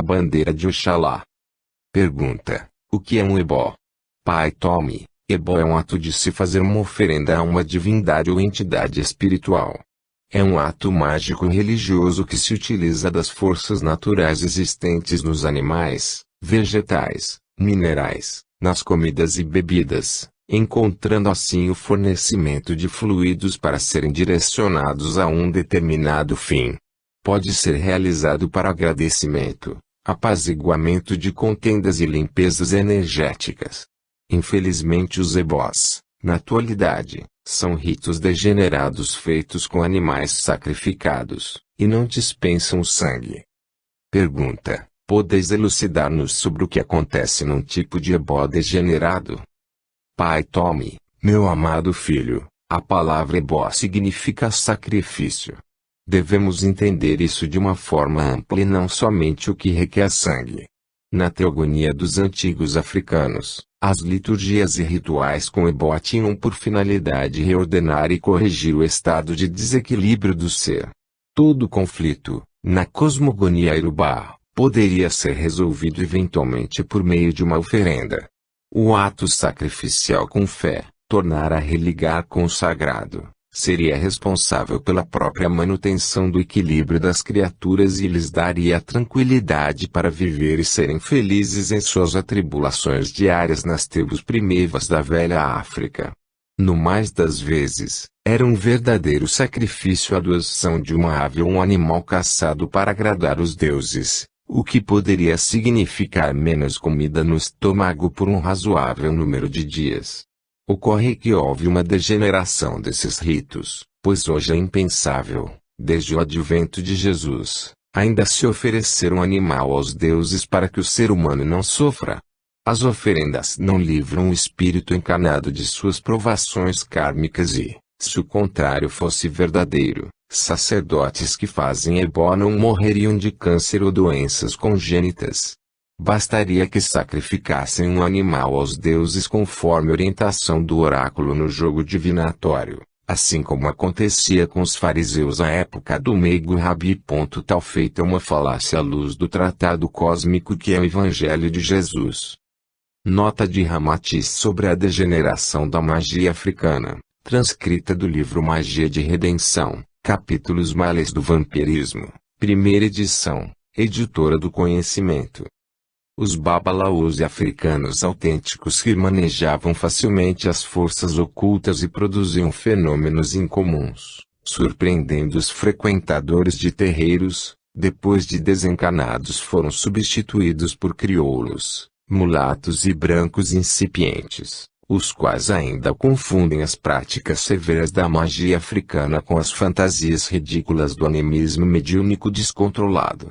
A bandeira de Oxalá. Pergunta: o que é um ebó? Pai Tome: ebó é um ato de se fazer uma oferenda a uma divindade ou entidade espiritual. É um ato mágico e religioso que se utiliza das forças naturais existentes nos animais, vegetais, minerais, nas comidas e bebidas, encontrando assim o fornecimento de fluidos para serem direcionados a um determinado fim. Pode ser realizado para agradecimento, apaziguamento de contendas e limpezas energéticas. Infelizmente os ebós, na atualidade, são ritos degenerados feitos com animais sacrificados, e não dispensam o sangue. Pergunta: podeis elucidar-nos sobre o que acontece num tipo de ebó degenerado? Pai Tome: meu amado filho, a palavra ebó significa sacrifício. Devemos entender isso de uma forma ampla e não somente o que requer sangue. Na teogonia dos antigos africanos, as liturgias e rituais com ebó tinham por finalidade reordenar e corrigir o estado de desequilíbrio do ser. Todo conflito, na cosmogonia iorubá, poderia ser resolvido eventualmente por meio de uma oferenda. O ato sacrificial com fé, tornar a religar com o sagrado, seria responsável pela própria manutenção do equilíbrio das criaturas e lhes daria a tranquilidade para viver e serem felizes em suas atribulações diárias nas tribos primeiras da velha África. No mais das vezes, era um verdadeiro sacrifício a doação de uma ave ou um animal caçado para agradar os deuses, o que poderia significar menos comida no estômago por um razoável número de dias. Ocorre que houve uma degeneração desses ritos, pois hoje é impensável, desde o advento de Jesus, ainda se oferecer um animal aos deuses para que o ser humano não sofra. As oferendas não livram o espírito encarnado de suas provações kármicas e, se o contrário fosse verdadeiro, sacerdotes que fazem ebó não morreriam de câncer ou doenças congênitas. Bastaria que sacrificassem um animal aos deuses conforme orientação do oráculo no jogo divinatório, assim como acontecia com os fariseus à época do meigo Rabi. Tal feito é uma falácia à luz do tratado cósmico que é o Evangelho de Jesus. Nota de Ramatiz sobre a degeneração da magia africana, transcrita do livro Magia de Redenção, capítulos Males do Vampirismo, primeira edição, editora do Conhecimento. Os babalaos africanos autênticos que manejavam facilmente as forças ocultas e produziam fenômenos incomuns, surpreendendo os frequentadores de terreiros, depois de desencarnados foram substituídos por crioulos, mulatos e brancos incipientes, os quais ainda confundem as práticas severas da magia africana com as fantasias ridículas do animismo mediúnico descontrolado.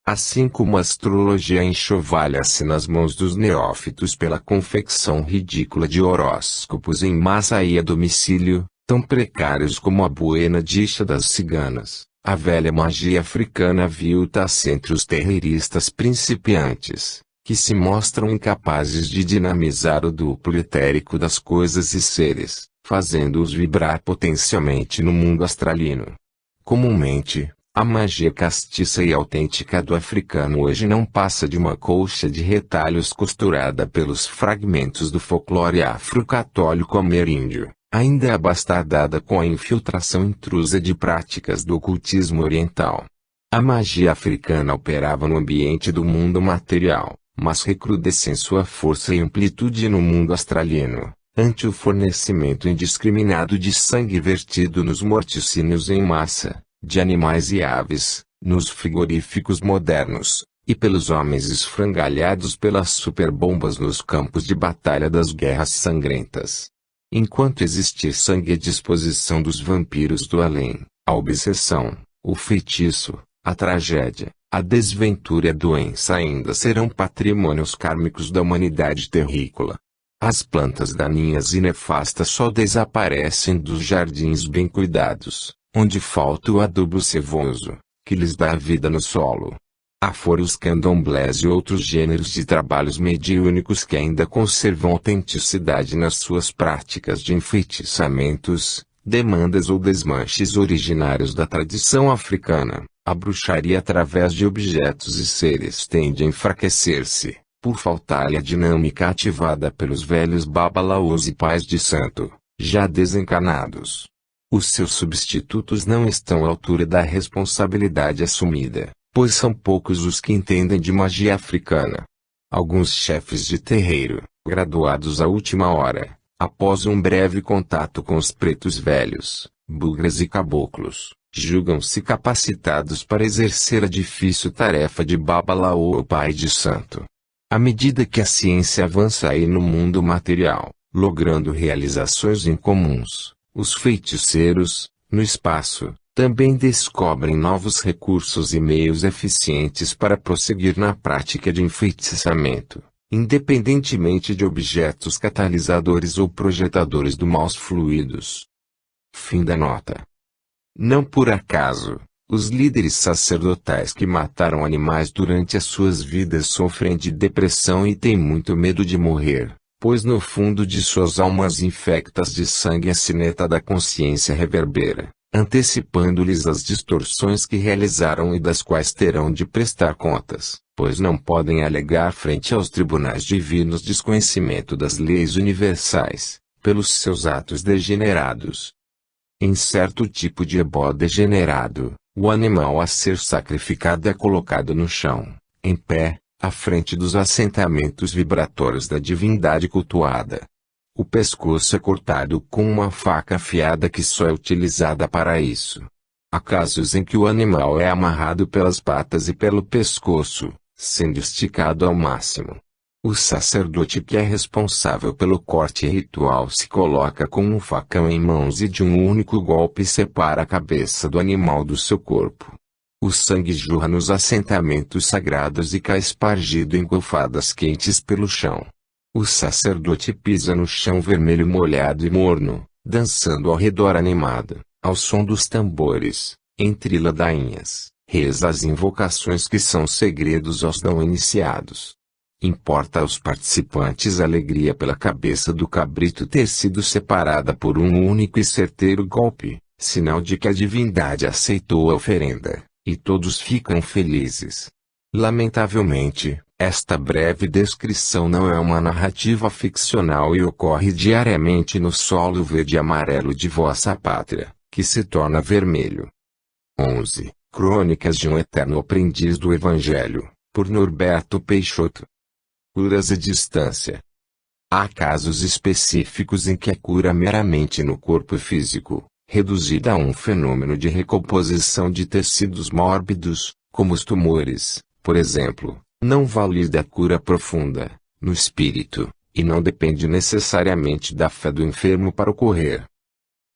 Assim como a astrologia enxovalha-se nas mãos dos neófitos pela confecção ridícula de horóscopos em massa e a domicílio, tão precários como a buena dicha das ciganas, a velha magia africana viu-se entre os terreiristas principiantes, que se mostram incapazes de dinamizar o duplo etérico das coisas e seres, fazendo-os vibrar potencialmente no mundo astralino. Comumente, a magia castiça e autêntica do africano hoje não passa de uma colcha de retalhos costurada pelos fragmentos do folclore afro-católico ameríndio, ainda abastardada com a infiltração intrusa de práticas do ocultismo oriental. A magia africana operava no ambiente do mundo material, mas recrudesce em sua força e amplitude no mundo astralino, ante o fornecimento indiscriminado de sangue vertido nos morticínios em massa, de animais e aves, nos frigoríficos modernos, e pelos homens esfrangalhados pelas superbombas nos campos de batalha das guerras sangrentas. Enquanto existir sangue à disposição dos vampiros do além, a obsessão, o feitiço, a tragédia, a desventura e a doença ainda serão patrimônios kármicos da humanidade terrícola. As plantas daninhas e nefastas só desaparecem dos jardins bem cuidados, onde falta o adubo sevoso, que lhes dá vida no solo. Afora os candomblés e outros gêneros de trabalhos mediúnicos que ainda conservam autenticidade nas suas práticas de enfeitiçamentos, demandas ou desmanches originários da tradição africana, A bruxaria através de objetos e seres tende a enfraquecer-se, por faltar-lhe a dinâmica ativada pelos velhos babalaôs e pais de santo, já desencarnados. Os seus substitutos não estão à altura da responsabilidade assumida, pois são poucos os que entendem de magia africana. Alguns chefes de terreiro, graduados à última hora, após um breve contato com os pretos velhos, bugras e caboclos, julgam-se capacitados para exercer a difícil tarefa de babalaô ou pai de santo. À medida que a ciência avança aí no mundo material, logrando realizações incomuns, os feiticeiros, no espaço, também descobrem novos recursos e meios eficientes para prosseguir na prática de enfeitiçamento, independentemente de objetos catalisadores ou projetadores do maus fluidos. Fim da nota. Não por acaso, os líderes sacerdotais que mataram animais durante as suas vidas sofrem de depressão e têm muito medo de morrer, pois no fundo de suas almas infectas de sangue a sineta da consciência reverbera, antecipando-lhes as distorções que realizaram e das quais terão de prestar contas, pois não podem alegar frente aos tribunais divinos desconhecimento das leis universais, pelos seus atos degenerados. Em certo tipo de ebó degenerado, o animal a ser sacrificado é colocado no chão, em pé, à frente dos assentamentos vibratórios da divindade cultuada. O pescoço é cortado com uma faca afiada que só é utilizada para isso. Há casos em que o animal é amarrado pelas patas e pelo pescoço, sendo esticado ao máximo. O sacerdote que é responsável pelo corte ritual se coloca com um facão em mãos e de um único golpe separa a cabeça do animal do seu corpo. O sangue jorra nos assentamentos sagrados e cai espargido em golfadas quentes pelo chão. O sacerdote pisa no chão vermelho molhado e morno, dançando ao redor animado, ao som dos tambores, entre ladainhas, reza as invocações que são segredos aos não iniciados. Importa aos participantes alegria pela cabeça do cabrito ter sido separada por um único e certeiro golpe, sinal de que a divindade aceitou a oferenda, e todos ficam felizes. Lamentavelmente, esta breve descrição não é uma narrativa ficcional e ocorre diariamente no solo verde e amarelo de vossa pátria, que se torna vermelho. 11. Crônicas de um Eterno Aprendiz do Evangelho, por Norberto Peixoto. Curas à distância. Há casos específicos em que a cura meramente no corpo físico, reduzida a um fenômeno de recomposição de tecidos mórbidos, como os tumores, por exemplo, não valida a cura profunda, no espírito, e não depende necessariamente da fé do enfermo para ocorrer.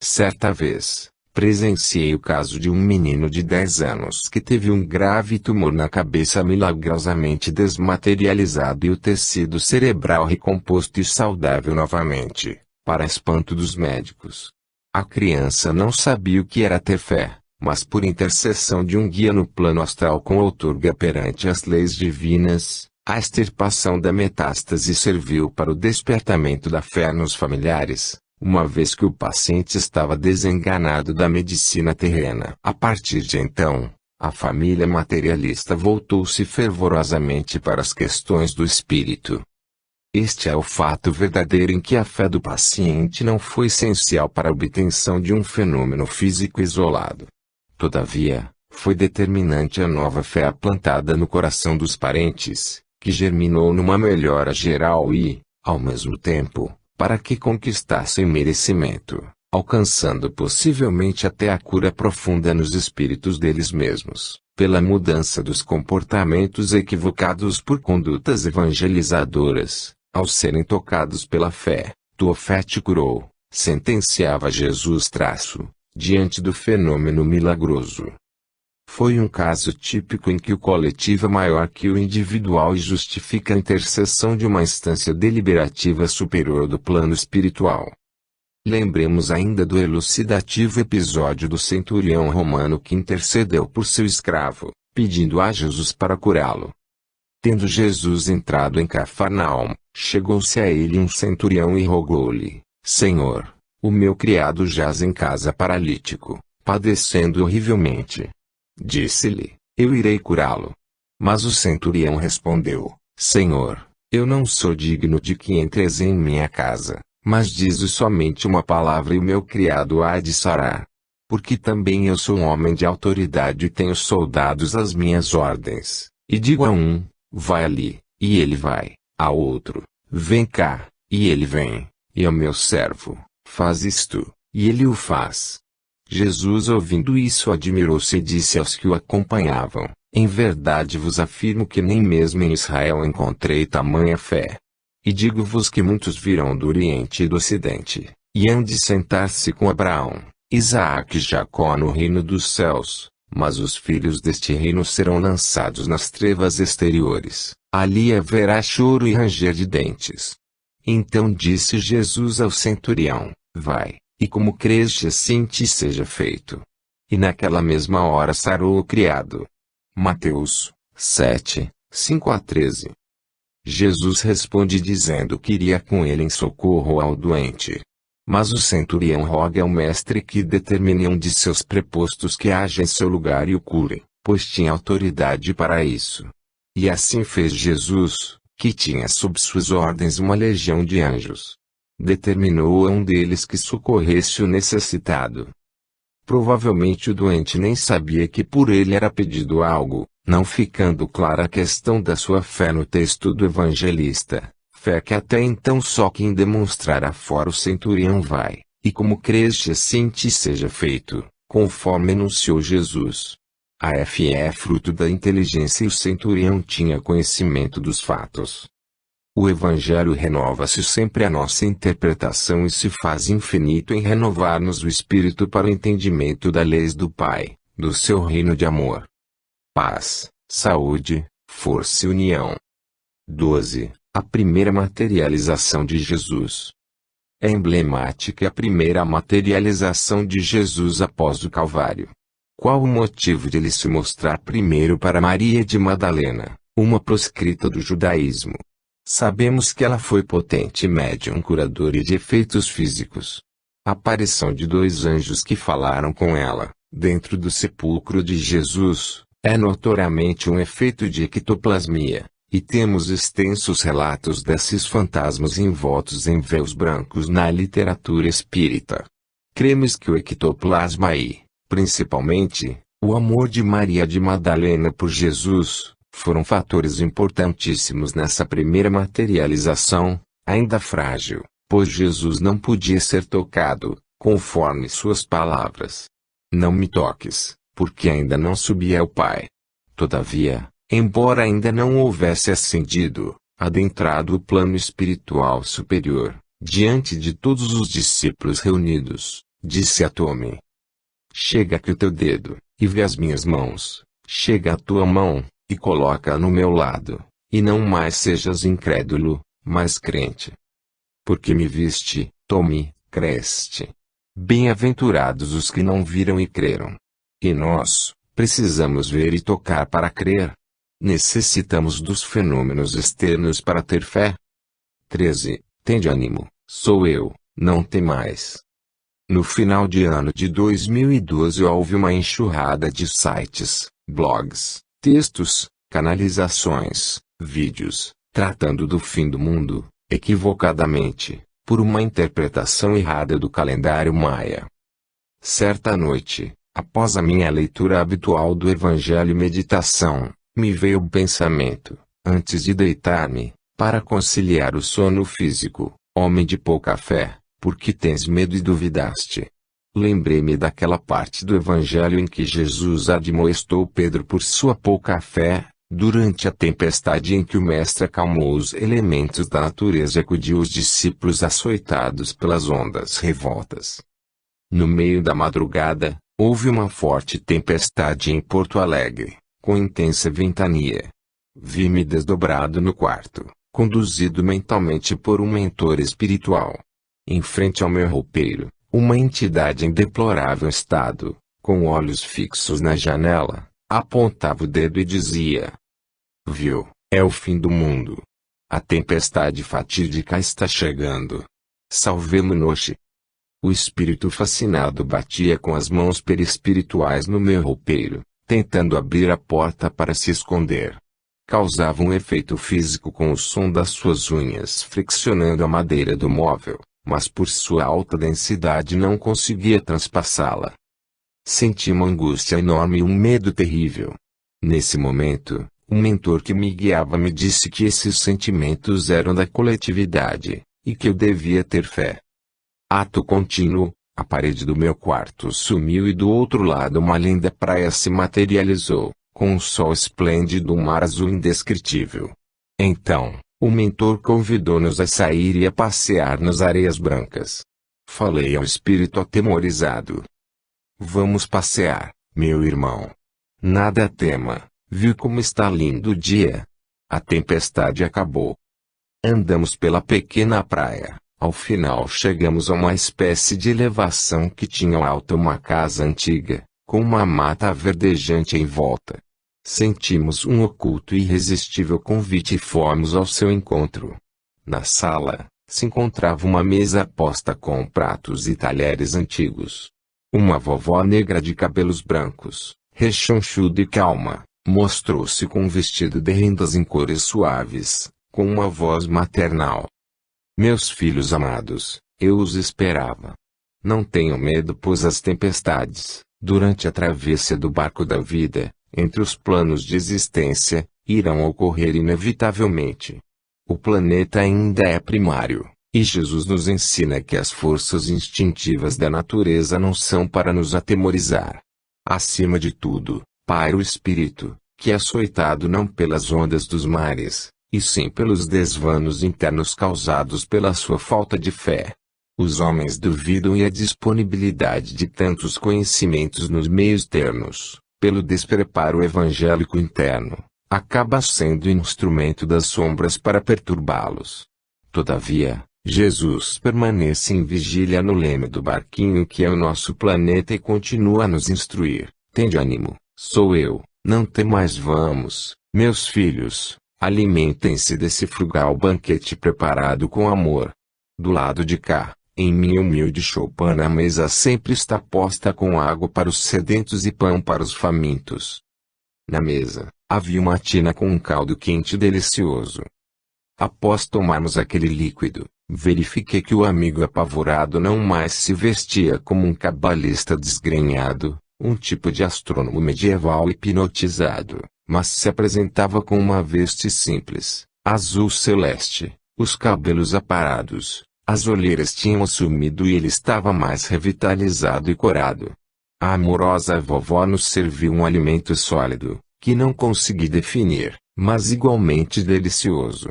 Certa vez, presenciei o caso de um menino de 10 anos que teve um grave tumor na cabeça milagrosamente desmaterializado e o tecido cerebral recomposto e saudável novamente, para espanto dos médicos. A criança não sabia o que era ter fé, mas por intercessão de um guia no plano astral com outorga perante as leis divinas, a extirpação da metástase serviu para o despertamento da fé nos familiares, uma vez que o paciente estava desenganado da medicina terrena. A partir de então, a família materialista voltou-se fervorosamente para as questões do espírito. Este é o fato verdadeiro em que a fé do paciente não foi essencial para a obtenção de um fenômeno físico isolado. Todavia, foi determinante a nova fé plantada no coração dos parentes, que germinou numa melhora geral e, ao mesmo tempo, para que conquistassem merecimento, alcançando possivelmente até a cura profunda nos espíritos deles mesmos, pela mudança dos comportamentos equivocados por condutas evangelizadoras, ao serem tocados pela fé. Tua fé te curou, sentenciava Jesus diante do fenômeno milagroso. Foi um caso típico em que o coletivo é maior que o individual e justifica a intercessão de uma instância deliberativa superior do plano espiritual. Lembremos ainda do elucidativo episódio do centurião romano que intercedeu por seu escravo, pedindo a Jesus para curá-lo. Tendo Jesus entrado em Cafarnaum, chegou-se a ele um centurião e rogou-lhe: Senhor, o meu criado jaz em casa paralítico, padecendo horrivelmente. Disse-lhe: eu irei curá-lo. Mas o centurião respondeu: Senhor, eu não sou digno de que entres em minha casa, mas dize somente uma palavra e o meu criado há de sarar. Porque também eu sou um homem de autoridade e tenho soldados às minhas ordens, e digo a um, vai ali, e ele vai, a outro, vem cá, e ele vem, e ao meu servo, faz isto, e ele o faz. Jesus, ouvindo isso, admirou-se e disse aos que o acompanhavam: em verdade vos afirmo que nem mesmo em Israel encontrei tamanha fé. E digo-vos que muitos virão do Oriente e do Ocidente, e hão de sentar-se com Abraão, Isaque e Jacó no reino dos céus, mas os filhos deste reino serão lançados nas trevas exteriores, ali haverá choro e ranger de dentes. Então disse Jesus ao centurião: vai, e como creste assim te seja feito. E naquela mesma hora sarou o criado. Mateus 7, 5-13. Jesus responde dizendo que iria com ele em socorro ao doente. Mas o centurião roga ao mestre que determine um de seus prepostos que haja em seu lugar e o cure, pois tinha autoridade para isso. E assim fez Jesus, que tinha sob suas ordens uma legião de anjos. Determinou a um deles que socorresse o necessitado. Provavelmente o doente nem sabia que por ele era pedido algo, não ficando clara a questão da sua fé no texto do evangelista. Fé que até então só quem demonstrara fora o centurião vai, e como creste assim te seja feito, conforme enunciou Jesus. A fé é fruto da inteligência e o centurião tinha conhecimento dos fatos. O Evangelho renova-se sempre a nossa interpretação e se faz infinito em renovar-nos o espírito para o entendimento das leis do Pai, do seu reino de amor, paz, saúde, força e união. 12. A primeira materialização de Jesus. É emblemática a primeira materialização de Jesus após o Calvário. Qual o motivo de ele se mostrar primeiro para Maria de Madalena, uma proscrita do judaísmo? Sabemos que ela foi potente médium curadora de efeitos físicos. A aparição de dois anjos que falaram com ela, dentro do sepulcro de Jesus, é notoriamente um efeito de ectoplasmia. E temos extensos relatos desses fantasmas envoltos em véus brancos na literatura espírita. Cremos que o ectoplasma e, principalmente, o amor de Maria de Madalena por Jesus, foram fatores importantíssimos nessa primeira materialização, ainda frágil, pois Jesus não podia ser tocado, conforme suas palavras. Não me toques, porque ainda não subi ao Pai. Todavia, embora ainda não houvesse ascendido, adentrado o plano espiritual superior, diante de todos os discípulos reunidos, disse a Tome: chega aqui o teu dedo, e vê as minhas mãos, chega a tua mão, e coloca-a no meu lado, e não mais sejas incrédulo, mas crente. Porque me viste, Tome, creste. Bem-aventurados os que não viram e creram. E nós, precisamos ver e tocar para crer. Necessitamos dos fenômenos externos para ter fé. 13. Tende ânimo, sou eu, não temais. No final de ano de 2012 houve uma enxurrada de sites, blogs, textos, canalizações, vídeos, tratando do fim do mundo, equivocadamente, por uma interpretação errada do calendário maia. Certa noite, após a minha leitura habitual do Evangelho e meditação, me veio o pensamento, antes de deitar-me, para conciliar o sono físico: homem de pouca fé, por que tens medo e duvidaste? Lembrei-me daquela parte do Evangelho em que Jesus admoestou Pedro por sua pouca fé, durante a tempestade em que o Mestre acalmou os elementos da natureza e acudiu os discípulos açoitados pelas ondas revoltas. No meio da madrugada, houve uma forte tempestade em Porto Alegre, com intensa ventania. Vi-me desdobrado no quarto, conduzido mentalmente por um mentor espiritual. Em frente ao meu roupeiro, uma entidade em deplorável estado, com olhos fixos na janela, apontava o dedo e dizia: viu, é o fim do mundo. A tempestade fatídica está chegando. Salvemo-nos. O espírito fascinado batia com as mãos perispirituais no meu roupeiro, tentando abrir a porta para se esconder. Causava um efeito físico com o som das suas unhas friccionando a madeira do móvel, mas por sua alta densidade não conseguia transpassá-la. Senti uma angústia enorme e um medo terrível. Nesse momento, o mentor que me guiava me disse que esses sentimentos eram da coletividade, e que eu devia ter fé. Ato contínuo, a parede do meu quarto sumiu e do outro lado uma linda praia se materializou, com um sol esplêndido e um mar azul indescritível. Então, o mentor convidou-nos a sair e a passear nas areias brancas. Falei ao espírito atemorizado. Vamos passear, meu irmão. Nada tema, viu como está lindo o dia? A tempestade acabou. Andamos pela pequena praia. Ao final chegamos a uma espécie de elevação que tinha ao alto uma casa antiga, com uma mata verdejante em volta. Sentimos um oculto e irresistível convite e fomos ao seu encontro. Na sala, se encontrava uma mesa posta com pratos e talheres antigos. Uma vovó negra de cabelos brancos, rechonchuda e calma, mostrou-se com um vestido de rendas em cores suaves, com uma voz maternal. Meus filhos amados, eu os esperava. Não tenham medo pois as tempestades, durante a travessia do barco da vida, entre os planos de existência, irão ocorrer inevitavelmente. O planeta ainda é primário, e Jesus nos ensina que as forças instintivas da natureza não são para nos atemorizar. Acima de tudo, paira o espírito, que é açoitado não pelas ondas dos mares, e sim pelos desvanos internos causados pela sua falta de fé. Os homens duvidam e a disponibilidade de tantos conhecimentos nos meios termos, pelo despreparo evangélico interno, acaba sendo instrumento das sombras para perturbá-los. Todavia, Jesus permanece em vigília no leme do barquinho que é o nosso planeta e continua a nos instruir. Tende ânimo, sou eu, não temais, vamos, meus filhos. Alimentem-se desse frugal banquete preparado com amor. Do lado de cá, em minha humilde choupana a mesa sempre está posta com água para os sedentos e pão para os famintos. Na mesa, havia uma tina com um caldo quente e delicioso. Após tomarmos aquele líquido, verifiquei que o amigo apavorado não mais se vestia como um cabalista desgrenhado, um tipo de astrônomo medieval hipnotizado, mas se apresentava com uma veste simples, azul celeste, os cabelos aparados, as olheiras tinham sumido e ele estava mais revitalizado e corado. A amorosa vovó nos serviu um alimento sólido, que não consegui definir, mas igualmente delicioso.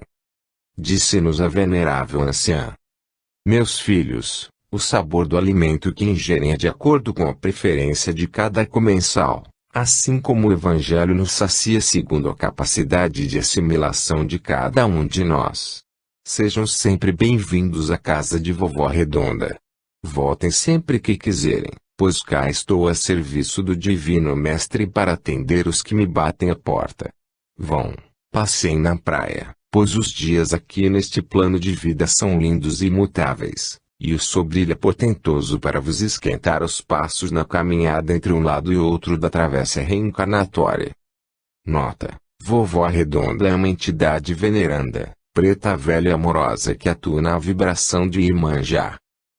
Disse-nos a venerável anciã: meus filhos, o sabor do alimento que ingerem é de acordo com a preferência de cada comensal. Assim como o Evangelho nos sacia segundo a capacidade de assimilação de cada um de nós. Sejam sempre bem-vindos à casa de Vovó Redonda. Voltem sempre que quiserem, pois cá estou a serviço do Divino Mestre para atender os que me batem a porta. Vão, passeiem na praia, pois os dias aqui neste plano de vida são lindos e imutáveis. E o sol brilha portentoso para vos esquentar os passos na caminhada entre um lado e outro da travessia reencarnatória. Nota: Vovó Redonda é uma entidade veneranda, preta velha e amorosa que atua na vibração de Iemanjá.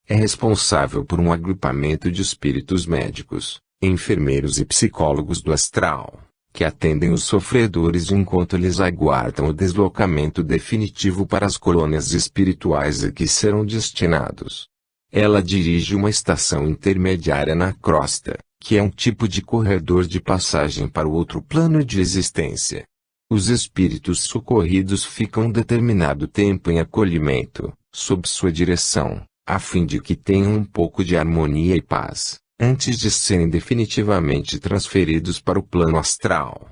É responsável por um agrupamento de espíritos médicos, enfermeiros e psicólogos do astral, que atendem os sofredores enquanto eles aguardam o deslocamento definitivo para as colônias espirituais a que serão destinados. Ela dirige uma estação intermediária na crosta, que é um tipo de corredor de passagem para o outro plano de existência. Os espíritos socorridos ficam determinado tempo em acolhimento, sob sua direção, a fim de que tenham um pouco de harmonia e paz, antes de serem definitivamente transferidos para o plano astral.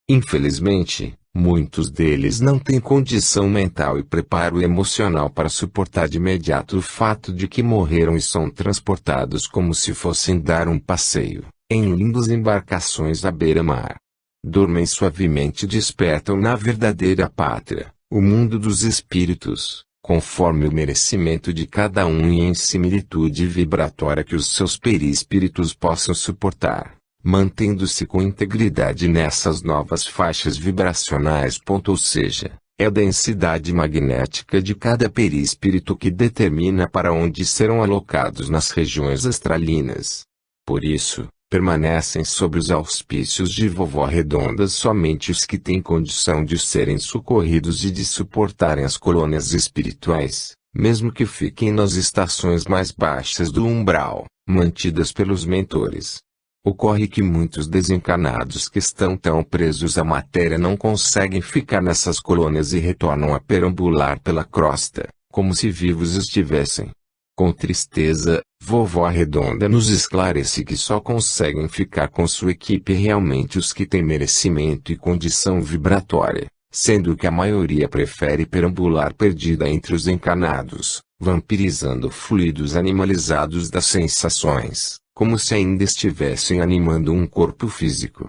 Infelizmente, muitos deles não têm condição mental e preparo emocional para suportar de imediato o fato de que morreram e são transportados como se fossem dar um passeio, em lindas embarcações à beira-mar. Dormem suavemente e despertam na verdadeira pátria, o mundo dos espíritos, conforme o merecimento de cada um e em similitude vibratória que os seus perispíritos possam suportar, mantendo-se com integridade nessas novas faixas vibracionais. Ou seja, é a densidade magnética de cada perispírito que determina para onde serão alocados nas regiões astralinas. Por isso, permanecem sob os auspícios de Vovó Redonda somente os que têm condição de serem socorridos e de suportarem as colônias espirituais, mesmo que fiquem nas estações mais baixas do umbral, mantidas pelos mentores. Ocorre que muitos desencarnados que estão tão presos à matéria não conseguem ficar nessas colônias e retornam a perambular pela crosta, como se vivos estivessem. Com tristeza, Vovó Redonda nos esclarece que só conseguem ficar com sua equipe realmente os que têm merecimento e condição vibratória, sendo que a maioria prefere perambular perdida entre os encarnados, vampirizando fluidos animalizados das sensações, como se ainda estivessem animando um corpo físico.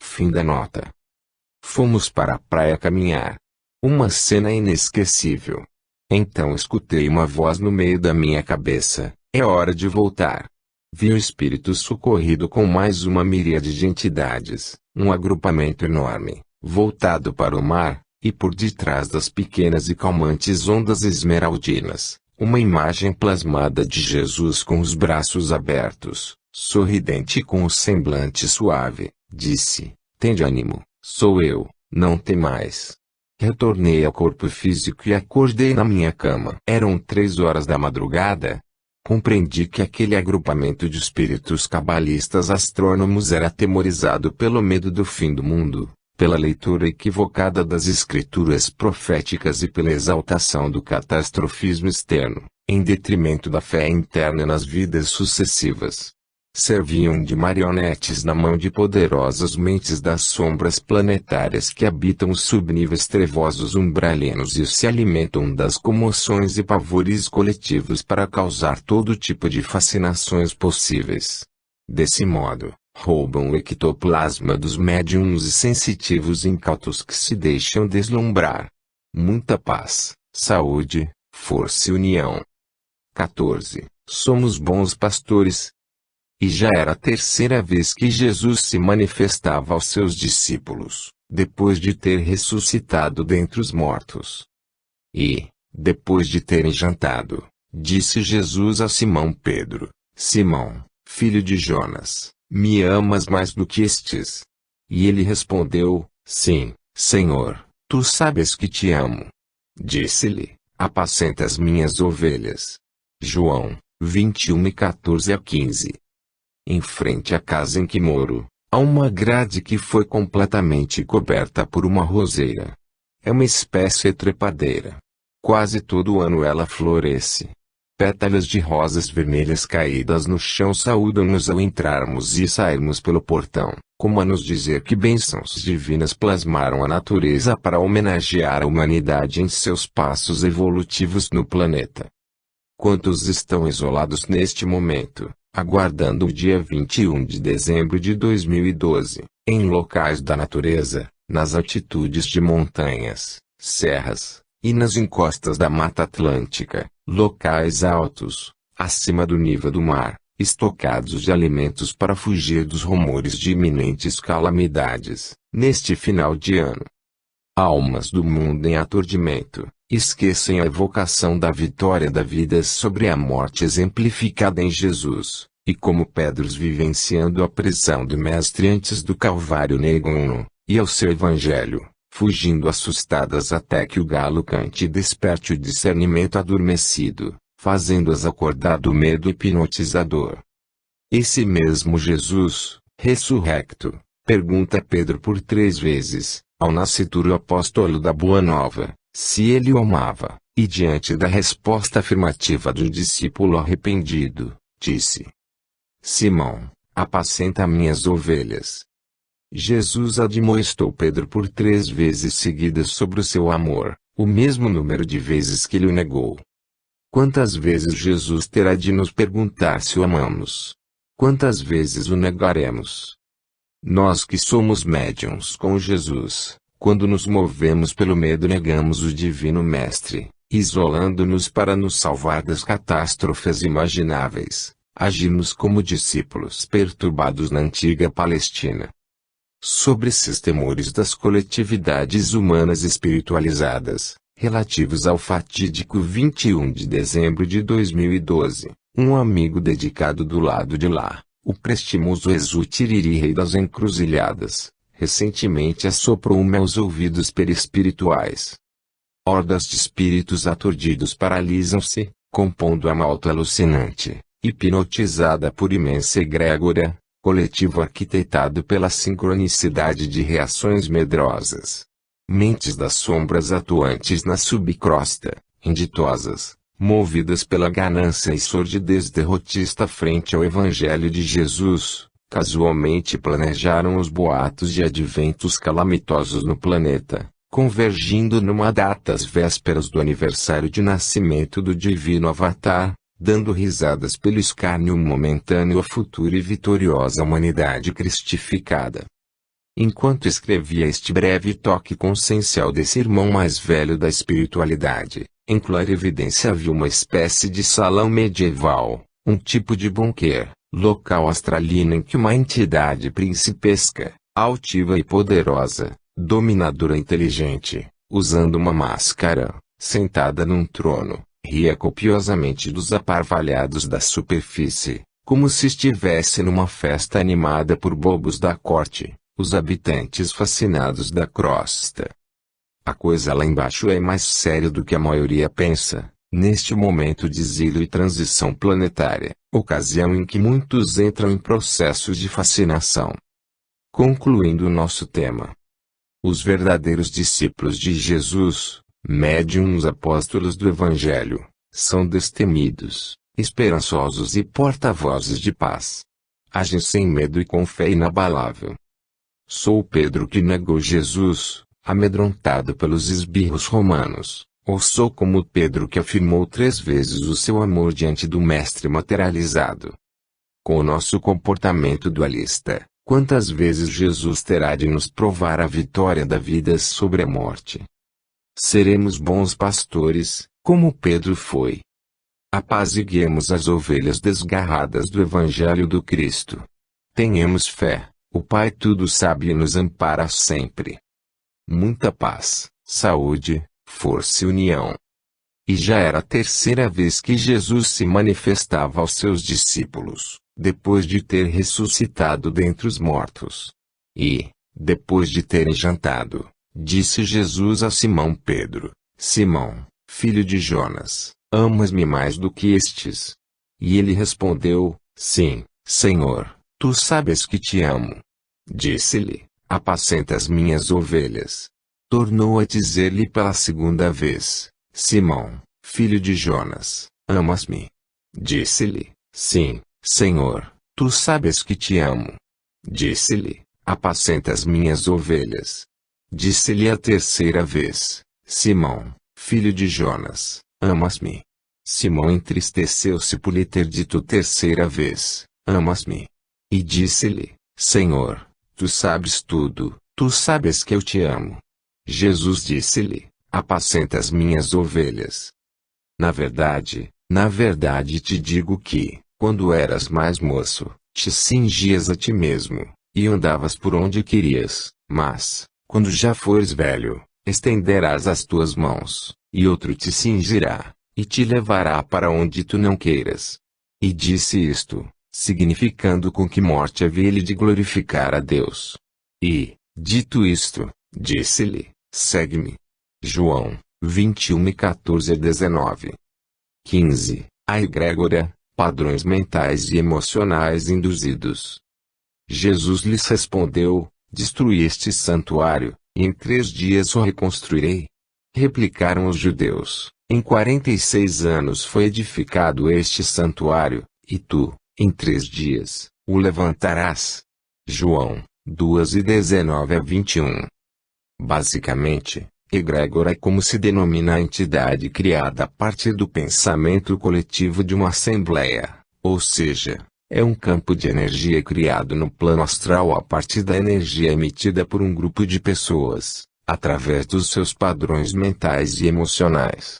Fim da nota. Fomos para a praia caminhar. Uma cena inesquecível. Então escutei uma voz no meio da minha cabeça: é hora de voltar. Vi o espírito socorrido com mais uma miríade de entidades, um agrupamento enorme, voltado para o mar, e por detrás das pequenas e calmantes ondas esmeraldinas, uma imagem plasmada de Jesus com os braços abertos, sorridente e com o semblante suave. Disse: tende ânimo, sou eu, não temais. Retornei ao corpo físico e acordei na minha cama. Eram 3 horas da madrugada. Compreendi que aquele agrupamento de espíritos cabalistas astrônomos era atemorizado pelo medo do fim do mundo, pela leitura equivocada das escrituras proféticas e pela exaltação do catastrofismo externo, em detrimento da fé interna nas vidas sucessivas. Serviam de marionetes na mão de poderosas mentes das sombras planetárias que habitam os subníveis trevosos umbralinos e se alimentam das comoções e pavores coletivos para causar todo tipo de fascinações possíveis. Desse modo, roubam o ectoplasma dos médiums e sensitivos incautos que se deixam deslumbrar. Muita paz, saúde, força e união. 14. Somos bons pastores. E já era a 3ª vez que Jesus se manifestava aos seus discípulos, depois de ter ressuscitado dentre os mortos. E, depois de terem jantado, disse Jesus a Simão Pedro: Simão, filho de Jonas, me amas mais do que estes? E ele respondeu: sim, Senhor, tu sabes que te amo. Disse-lhe: apacenta as minhas ovelhas. João 21:14-15. Em frente à casa em que moro, há uma grade que foi completamente coberta por uma roseira. É uma espécie trepadeira. Quase todo ano ela floresce. Pétalas de rosas vermelhas caídas no chão saúdam-nos ao entrarmos e sairmos pelo portão, como a nos dizer que bênçãos divinas plasmaram a natureza para homenagear a humanidade em seus passos evolutivos no planeta. Quantos estão isolados neste momento, aguardando o dia 21 de dezembro de 2012, em locais da natureza, nas altitudes de montanhas, serras, e nas encostas da Mata Atlântica, locais altos, acima do nível do mar, estocados de alimentos para fugir dos rumores de iminentes calamidades, neste final de ano. Almas do mundo em aturdimento, esquecem a evocação da vitória da vida sobre a morte exemplificada em Jesus, e como pedras vivenciando a prisão do Mestre antes do Calvário negam-no, e ao seu Evangelho, fugindo assustadas até que o galo cante e desperte o discernimento adormecido, fazendo-as acordar do medo hipnotizador. Esse mesmo Jesus, ressurrecto, pergunta a Pedro por 3 vezes, ao nascituro apóstolo da Boa Nova, se ele o amava, e diante da resposta afirmativa do discípulo arrependido, disse: Simão, apacenta minhas ovelhas. Jesus admoestou Pedro por 3 vezes seguidas sobre o seu amor, o mesmo número de vezes que ele o negou. Quantas vezes Jesus terá de nos perguntar se o amamos? Quantas vezes o negaremos? Nós que somos médiuns com Jesus, quando nos movemos pelo medo negamos o Divino Mestre, isolando-nos para nos salvar das catástrofes imagináveis, agimos como discípulos perturbados na antiga Palestina. Sobre esses temores das coletividades humanas espiritualizadas, relativos ao fatídico 21 de dezembro de 2012, um amigo dedicado do lado de lá, o prestimoso Exu Tiriri, rei das encruzilhadas, recentemente assoprou-me aos ouvidos perispirituais. Hordas de espíritos aturdidos paralisam-se, compondo a malta alucinante, hipnotizada por imensa egrégora, coletivo arquitetado pela sincronicidade de reações medrosas. Mentes das sombras atuantes na subcrosta, inditosas, movidas pela ganância e sordidez derrotista frente ao Evangelho de Jesus, casualmente planejaram os boatos de adventos calamitosos no planeta, convergindo numa data às vésperas do aniversário de nascimento do divino Avatar, dando risadas pelo escárnio momentâneo à futura e vitoriosa humanidade cristificada. Enquanto escrevia este breve toque consciencial desse irmão mais velho da espiritualidade, em clara evidência havia uma espécie de salão medieval, um tipo de bunker, local astralino em que uma entidade principesca, altiva e poderosa, dominadora inteligente, usando uma máscara, sentada num trono, ria copiosamente dos aparvalhados da superfície, como se estivesse numa festa animada por bobos da corte, os habitantes fascinados da crosta. A coisa lá embaixo é mais séria do que a maioria pensa, neste momento de exílio e transição planetária, ocasião em que muitos entram em processos de fascinação. Concluindo o nosso tema. Os verdadeiros discípulos de Jesus, médiuns apóstolos do Evangelho, são destemidos, esperançosos e porta-vozes de paz. Agem sem medo e com fé inabalável. Sou Pedro que negou Jesus, amedrontado pelos esbirros romanos, ou sou como Pedro que afirmou 3 vezes o seu amor diante do Mestre materializado? Com o nosso comportamento dualista, quantas vezes Jesus terá de nos provar a vitória da vida sobre a morte? Seremos bons pastores, como Pedro foi. Apaziguemos as ovelhas desgarradas do Evangelho do Cristo. Tenhamos fé, o Pai tudo sabe e nos ampara sempre. Muita paz, saúde, força e união. E já era a 3ª vez que Jesus se manifestava aos seus discípulos, depois de ter ressuscitado dentre os mortos. E, depois de terem jantado, disse Jesus a Simão Pedro: Simão, filho de Jonas, amas-me mais do que estes? E ele respondeu: Sim, Senhor, tu sabes que te amo. Disse-lhe: Apacenta as minhas ovelhas. Tornou a dizer-lhe pela 2ª vez: Simão, filho de Jonas, amas-me? Disse-lhe: Sim, Senhor, tu sabes que te amo. Disse-lhe: Apacenta as minhas ovelhas. Disse-lhe a 3ª vez: Simão, filho de Jonas, amas-me? Simão entristeceu-se por lhe ter dito 3ª vez: Amas-me? E disse-lhe: Senhor, tu sabes tudo, tu sabes que eu te amo. Jesus disse-lhe: Apacenta as minhas ovelhas. Na verdade te digo que, quando eras mais moço, te cingias a ti mesmo, e andavas por onde querias, mas, quando já fores velho, estenderás as tuas mãos, e outro te cingirá, e te levará para onde tu não queiras. E disse isto, significando com que morte havia ele de glorificar a Deus. E, dito isto, disse-lhe: Segue-me. João 21:14-19. 15. A egrégora, padrões mentais e emocionais induzidos. Jesus lhes respondeu: Destruí este santuário, e em 3 dias o reconstruirei. Replicaram os judeus: Em 46 anos foi edificado este santuário, e tu, em 3 dias, o levantarás. João 2:19-21. Basicamente, egrégora é como se denomina a entidade criada a partir do pensamento coletivo de uma assembleia, ou seja, é um campo de energia criado no plano astral a partir da energia emitida por um grupo de pessoas, através dos seus padrões mentais e emocionais.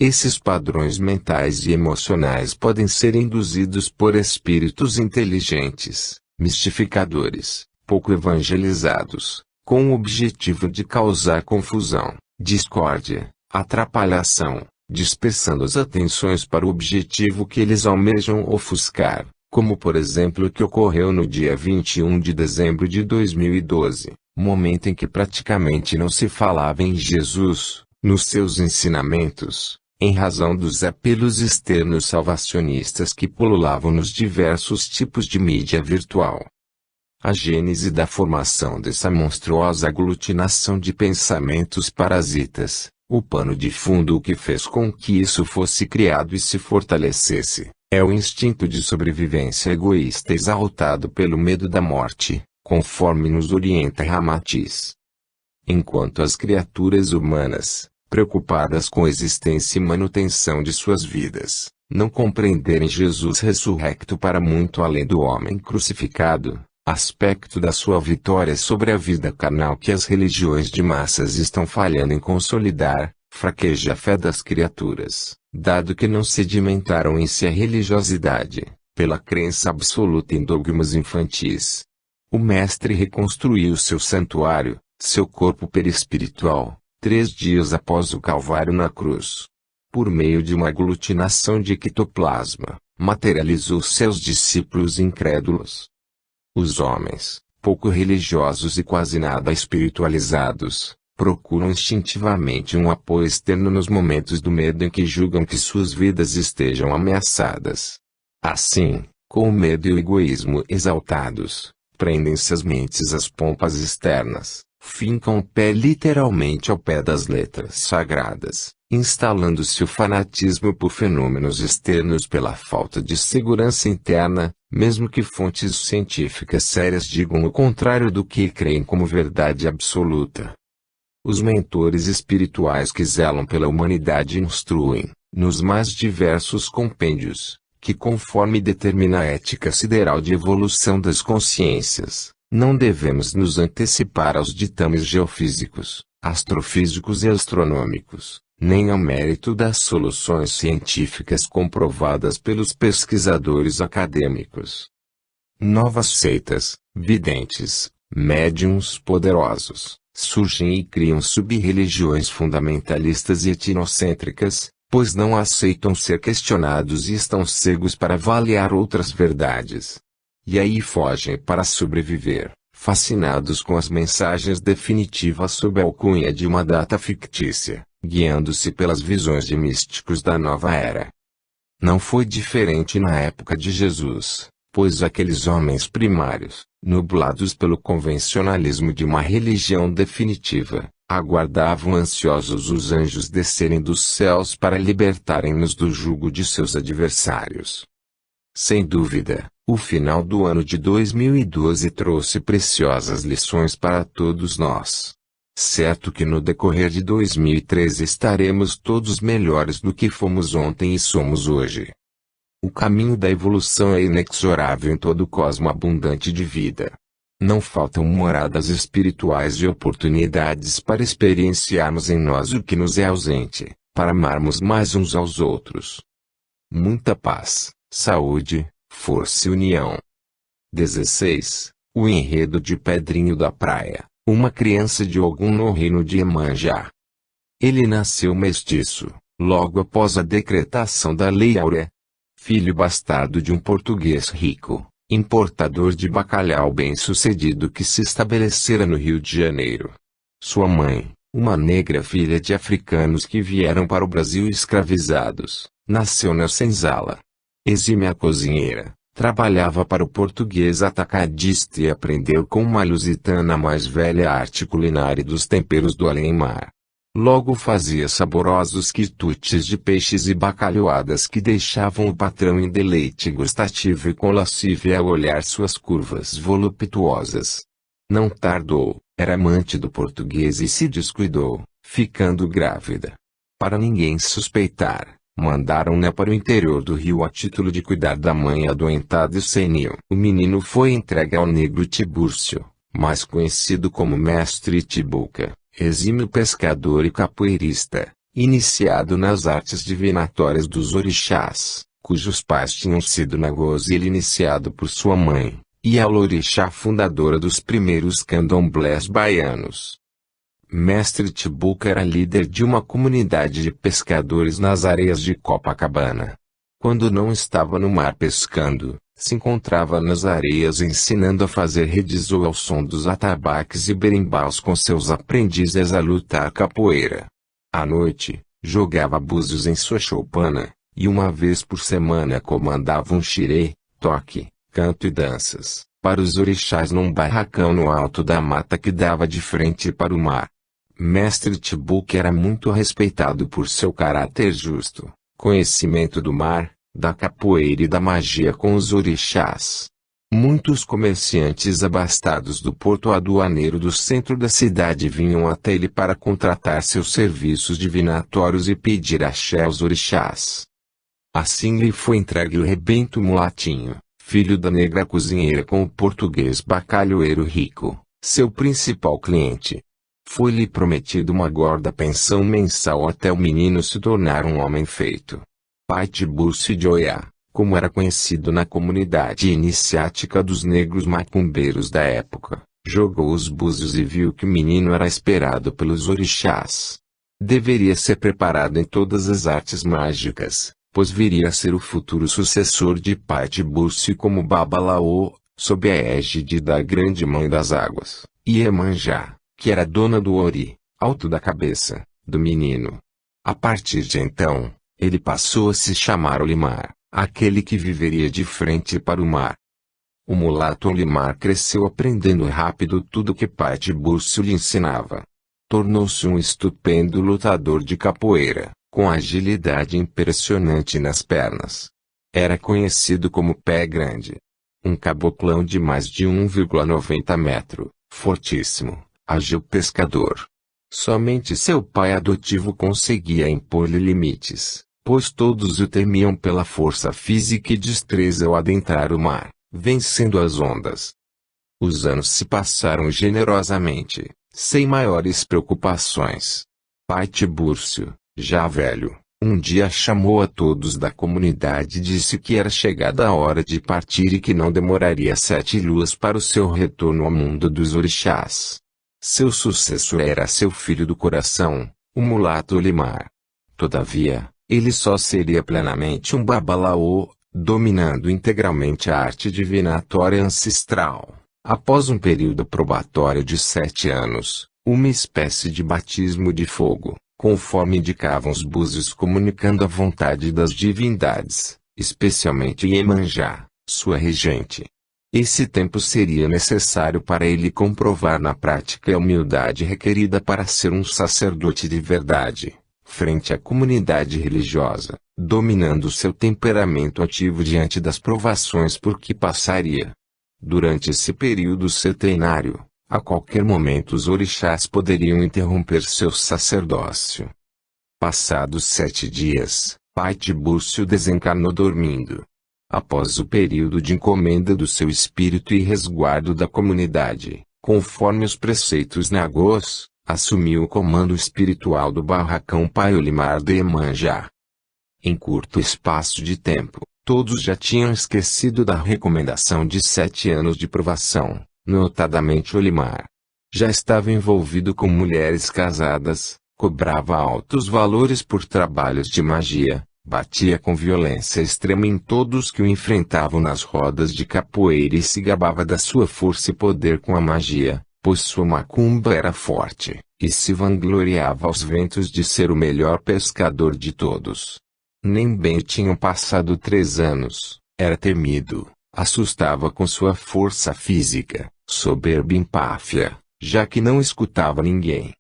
Esses padrões mentais e emocionais podem ser induzidos por espíritos inteligentes, mistificadores, pouco evangelizados, com o objetivo de causar confusão, discórdia, atrapalhação, dispersando as atenções para o objetivo que eles almejam ofuscar, como por exemplo o que ocorreu no dia 21 de dezembro de 2012, momento em que praticamente não se falava em Jesus, nos seus ensinamentos, em razão dos apelos externos salvacionistas que pululavam nos diversos tipos de mídia virtual. A gênese da formação dessa monstruosa aglutinação de pensamentos parasitas, o pano de fundo que fez com que isso fosse criado e se fortalecesse, é o instinto de sobrevivência egoísta exaltado pelo medo da morte, conforme nos orienta Ramatiz. Enquanto as criaturas humanas, preocupadas com a existência e manutenção de suas vidas, não compreenderem Jesus ressurrecto para muito além do homem crucificado, aspecto da sua vitória sobre a vida carnal que as religiões de massas estão falhando em consolidar, fraqueja a fé das criaturas, dado que não sedimentaram em si a religiosidade, pela crença absoluta em dogmas infantis. O Mestre reconstruiu seu santuário, seu corpo perispiritual, 3 dias após o Calvário na cruz. Por meio de uma aglutinação de ectoplasma, materializou seus discípulos incrédulos. Os homens, pouco religiosos e quase nada espiritualizados, procuram instintivamente um apoio externo nos momentos do medo em que julgam que suas vidas estejam ameaçadas. Assim, com o medo e o egoísmo exaltados, prendem-se as mentes às pompas externas, fincam o pé literalmente ao pé das letras sagradas, instalando-se o fanatismo por fenômenos externos pela falta de segurança interna, mesmo que fontes científicas sérias digam o contrário do que creem como verdade absoluta. Os mentores espirituais que zelam pela humanidade instruem, nos mais diversos compêndios, que conforme determina a ética sideral de evolução das consciências, não devemos nos antecipar aos ditames geofísicos, astrofísicos e astronômicos, nem ao mérito das soluções científicas comprovadas pelos pesquisadores acadêmicos. Novas seitas, videntes, médiuns poderosos, surgem e criam sub-religiões fundamentalistas e etnocêntricas, pois não aceitam ser questionados e estão cegos para avaliar outras verdades. E aí fogem para sobreviver, fascinados com as mensagens definitivas sob a alcunha de uma data fictícia, guiando-se pelas visões de místicos da nova era. Não foi diferente na época de Jesus, pois aqueles homens primários, nublados pelo convencionalismo de uma religião definitiva, aguardavam ansiosos os anjos descerem dos céus para libertarem-nos do jugo de seus adversários. Sem dúvida, o final do ano de 2012 trouxe preciosas lições para todos nós. Certo que no decorrer de 2013 estaremos todos melhores do que fomos ontem e somos hoje. O caminho da evolução é inexorável em todo o cosmo abundante de vida. Não faltam moradas espirituais e oportunidades para experienciarmos em nós o que nos é ausente, para amarmos mais uns aos outros. Muita paz, saúde, força e união. 16. O enredo de Pedrinho da Praia, uma criança de Ogum no reino de Iemanjá. Ele nasceu mestiço, logo após a decretação da Lei Áurea. Filho bastardo de um português rico, importador de bacalhau bem-sucedido que se estabelecera no Rio de Janeiro. Sua mãe, uma negra filha de africanos que vieram para o Brasil escravizados, nasceu na senzala. Exímia cozinheira, trabalhava para o português atacadista e aprendeu com uma lusitana mais velha a arte culinária dos temperos do além-mar. Logo fazia saborosos quitutes de peixes e bacalhoadas que deixavam o patrão em deleite gustativo e com lascívia ao olhar suas curvas voluptuosas. Não tardou, era amante do português e se descuidou, ficando grávida. Para ninguém suspeitar, mandaram-na para o interior do Rio a título de cuidar da mãe adoentada e senil. O menino foi entregue ao negro Tibúrcio, mais conhecido como Mestre Tibuca, exímio pescador e capoeirista, Iniciado nas artes divinatórias dos orixás, cujos pais tinham sido Nagôs e ele iniciado por sua mãe, e a orixá fundadora dos primeiros candomblés baianos. Mestre Tibuca era líder de uma comunidade de pescadores nas areias de Copacabana. Quando não estava no mar pescando, se encontrava nas areias ensinando a fazer redes ou ao som dos atabaques e berimbaus com seus aprendizes a lutar capoeira. À noite, jogava búzios em sua choupana, e uma vez por semana comandava um xirê, toque, canto e danças, para os orixás num barracão no alto da mata que dava de frente para o mar. Mestre Tibuca era muito respeitado por seu caráter justo, conhecimento do mar, da capoeira e da magia com os orixás. Muitos comerciantes abastados do porto aduaneiro do centro da cidade vinham até ele para contratar seus serviços divinatórios e pedir axé aos orixás. Assim lhe foi entregue o rebento mulatinho, filho da negra cozinheira com o português bacalhoeiro rico, seu principal cliente. Foi-lhe prometido uma gorda pensão mensal até o menino se tornar um homem feito. Pai Tiburcio de Oiá, como era conhecido na comunidade iniciática dos negros macumbeiros da época, jogou os búzios e viu que o menino era esperado pelos orixás. Deveria ser preparado em todas as artes mágicas, pois viria a ser o futuro sucessor de Pai Tiburcio como Babalaô, sob a égide da Grande Mãe das Águas, Iemanjá, que era dona do ori, alto da cabeça, do menino. A partir de então, ele passou a se chamar Olimar, aquele que viveria de frente para o mar. O mulato Olimar cresceu aprendendo rápido tudo que Pai Tiburcio lhe ensinava. Tornou-se um estupendo lutador de capoeira, com agilidade impressionante nas pernas. Era conhecido como Pé Grande. Um caboclão de mais de 1,90 metro, fortíssimo, ágil pescador. Somente seu pai adotivo conseguia impor-lhe limites, pois todos o temiam pela força física e destreza ao adentrar o mar, vencendo as ondas. Os anos se passaram generosamente, sem maiores preocupações. Pai Tiburcio, já velho, um dia chamou a todos da comunidade e disse que era chegada a hora de partir e que não demoraria 7 luas para o seu retorno ao mundo dos orixás. Seu sucessor era seu filho do coração, o mulato Olimar. Todavia, ele só seria plenamente um babalaô, dominando integralmente a arte divinatória ancestral, após um período probatório de 7 anos, uma espécie de batismo de fogo, conforme indicavam os búzios comunicando a vontade das divindades, especialmente Iemanjá, sua regente. Esse tempo seria necessário para ele comprovar na prática a humildade requerida para ser um sacerdote de verdade, frente à comunidade religiosa, dominando seu temperamento ativo diante das provações por que passaria. Durante esse período setenário, a qualquer momento os orixás poderiam interromper seu sacerdócio. Passados 7 dias, Pai Tiburcio desencarnou dormindo. Após o período de encomenda do seu espírito e resguardo da comunidade, conforme os preceitos Nagôs, assumiu o comando espiritual do barracão Pai Olimar de Iemanjá. Em curto espaço de tempo, todos já tinham esquecido da recomendação de 7 anos de provação, notadamente Olimar. Já estava envolvido com mulheres casadas, cobrava altos valores por trabalhos de magia, batia com violência extrema em todos que o enfrentavam nas rodas de capoeira e se gabava da sua força e poder com a magia, pois sua macumba era forte, e se vangloriava aos ventos de ser o melhor pescador de todos. Nem bem tinham passado 3 anos, era temido, assustava com sua força física, soberba e empáfia, já que não escutava ninguém.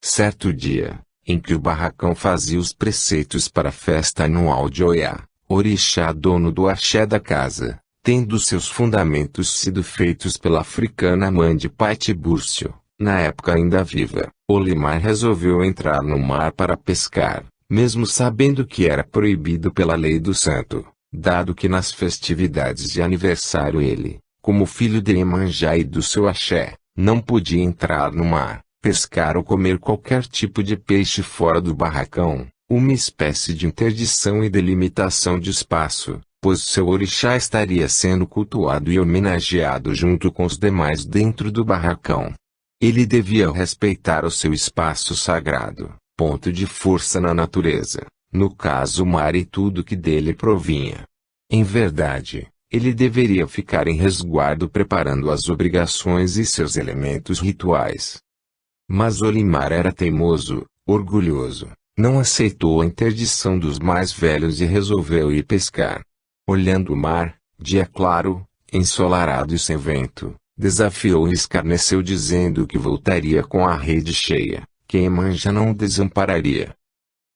Certo dia, em que o barracão fazia os preceitos para a festa anual de Oiá, orixá dono do axé da casa, tendo seus fundamentos sido feitos pela africana mãe de Pai Tiburcio, na época ainda viva, Olimar resolveu entrar no mar para pescar, mesmo sabendo que era proibido pela lei do santo, dado que nas festividades de aniversário ele, como filho de Iemanjá e do seu axé, não podia entrar no mar. pescar ou comer qualquer tipo de peixe fora do barracão, uma espécie de interdição e delimitação de espaço, pois seu orixá estaria sendo cultuado e homenageado junto com os demais dentro do barracão. Ele devia respeitar o seu espaço sagrado, ponto de força na natureza, no caso o mar e tudo que dele provinha. Em verdade, ele deveria ficar em resguardo preparando as obrigações e seus elementos rituais. Mas Olimar era teimoso, orgulhoso, não aceitou a interdição dos mais velhos e resolveu ir pescar. Olhando o mar, dia claro, ensolarado e sem vento, desafiou e escarneceu dizendo que voltaria com a rede cheia, que Iemanjá não o desampararia.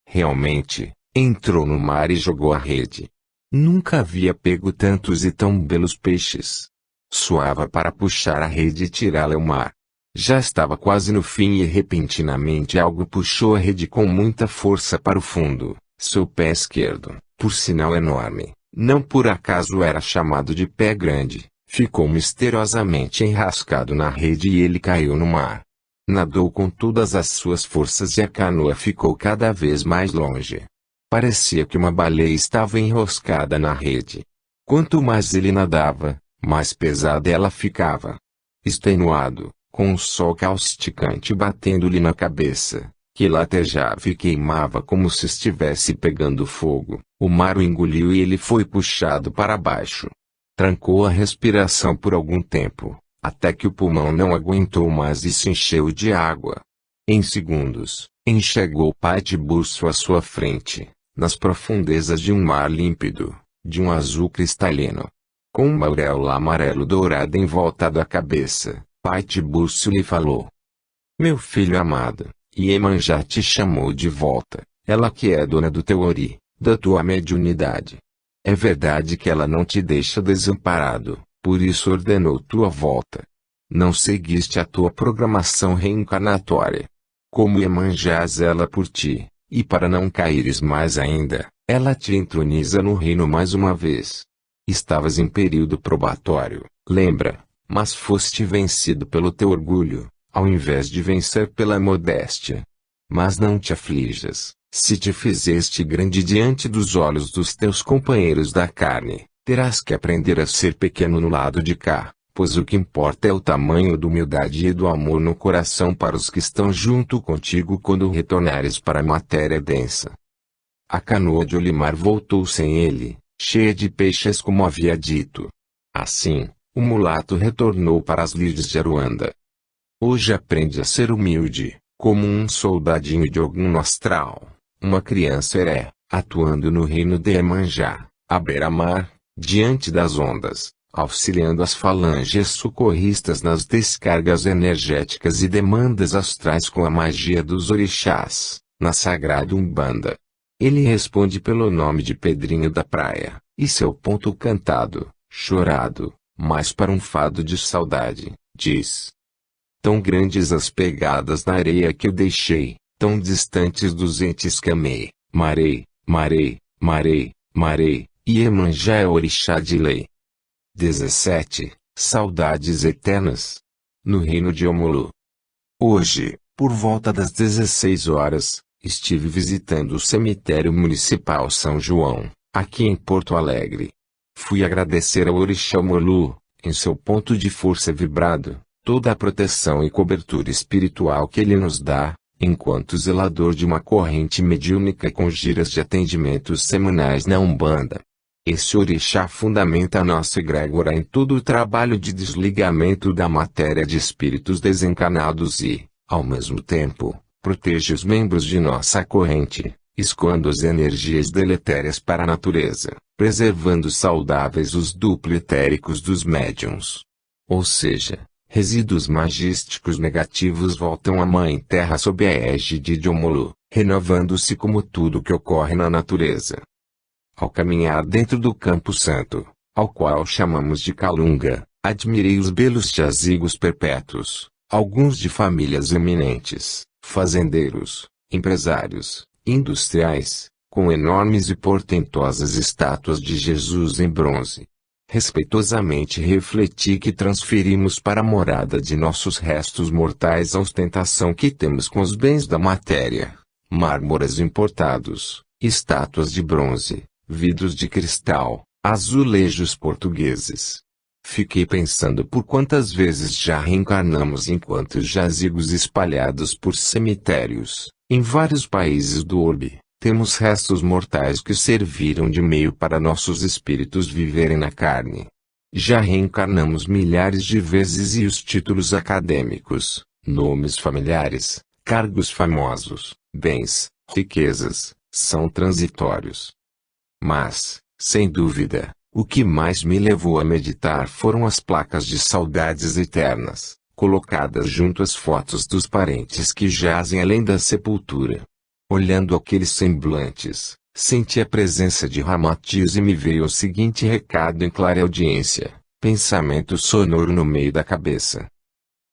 Realmente, entrou no mar e jogou a rede. Nunca havia pego tantos e tão belos peixes. Suava para puxar a rede e tirá-la ao mar. Já estava quase no fim e repentinamente algo puxou a rede com muita força para o fundo. Seu pé esquerdo, por sinal enorme, não por acaso era chamado de pé grande, ficou misteriosamente enrascado na rede e ele caiu no mar. Nadou com todas as suas forças e a canoa ficou cada vez mais longe. Parecia que uma baleia estava enroscada na rede. Quanto mais ele nadava, mais pesada ela ficava. Extenuado, com o sol causticante batendo-lhe na cabeça, que latejava e queimava como se estivesse pegando fogo, o mar o engoliu e ele foi puxado para baixo. Trancou a respiração por algum tempo, até que o pulmão não aguentou mais e se encheu de água. Em segundos, enxergou Pai Tiburcio à sua frente, nas profundezas de um mar límpido, de um azul cristalino. Com uma auréola amarelo-dourada em volta da cabeça, Pai Tiburcio lhe falou: Meu filho amado, Iemanjá te chamou de volta, ela que é dona do teu ori, da tua mediunidade. É verdade que ela não te deixa desamparado, por isso ordenou tua volta. Não seguiste a tua programação reencarnatória. Como Iemanjá zela por ti, e para não caíres mais ainda, ela te entroniza no reino mais uma vez. Estavas em período probatório, lembra, mas foste vencido pelo teu orgulho, ao invés de vencer pela modéstia. Mas não te aflijas, se te fizeste grande diante dos olhos dos teus companheiros da carne, terás que aprender a ser pequeno no lado de cá, pois o que importa é o tamanho da humildade e do amor no coração para os que estão junto contigo quando retornares para a matéria densa. A canoa de Olimar voltou sem ele, cheia de peixes como havia dito. Assim, o mulato retornou para as lides de Aruanda. Hoje aprende a ser humilde, como um soldadinho de algum astral, uma criança heré, atuando no reino de Iemanjá, à beira-mar, diante das ondas, auxiliando as falanges socorristas nas descargas energéticas e demandas astrais com a magia dos orixás, na sagrada Umbanda. Ele responde pelo nome de Pedrinho da Praia, e seu ponto cantado, chorado, mas para um fado de saudade, diz: Tão grandes as pegadas na areia que eu deixei, tão distantes dos entes que amei, marei, marei, marei, marei, Iemanjá é orixá de lei. 17. Saudades eternas. No reino de Omulu. Hoje, por volta das 16 horas, estive visitando o cemitério municipal São João, aqui em Porto Alegre. Fui agradecer ao orixá Omulu, em seu ponto de força vibrado, toda a proteção e cobertura espiritual que ele nos dá, enquanto zelador de uma corrente mediúnica com giras de atendimentos semanais na Umbanda. Esse orixá fundamenta a nossa egrégora em todo o trabalho de desligamento da matéria de espíritos desencarnados e, ao mesmo tempo, protege os membros de nossa corrente, escoando as energias deletérias para a natureza, preservando saudáveis os duplitéricos dos médiuns. Ou seja, resíduos magísticos negativos voltam à Mãe Terra sob a égide de Omulu, renovando-se como tudo que ocorre na natureza. Ao caminhar dentro do Campo Santo, ao qual chamamos de Calunga, admirei os belos jazigos perpétuos, alguns de famílias eminentes, fazendeiros, empresários, industriais, com enormes e portentosas estátuas de Jesus em bronze. Respeitosamente refleti que transferimos para a morada de nossos restos mortais a ostentação que temos com os bens da matéria, mármores importados, estátuas de bronze, vidros de cristal, azulejos portugueses. Fiquei pensando por quantas vezes já reencarnamos enquanto jazigos espalhados por cemitérios, em vários países do orbe. Temos restos mortais que serviram de meio para nossos espíritos viverem na carne. Já reencarnamos milhares de vezes e os títulos acadêmicos, nomes familiares, cargos famosos, bens, riquezas, são transitórios. Mas, sem dúvida, o que mais me levou a meditar foram as placas de saudades eternas, colocadas junto às fotos dos parentes que jazem além da sepultura. Olhando aqueles semblantes, senti a presença de Ramatias e me veio o seguinte recado em clareaudiência, pensamento sonoro no meio da cabeça.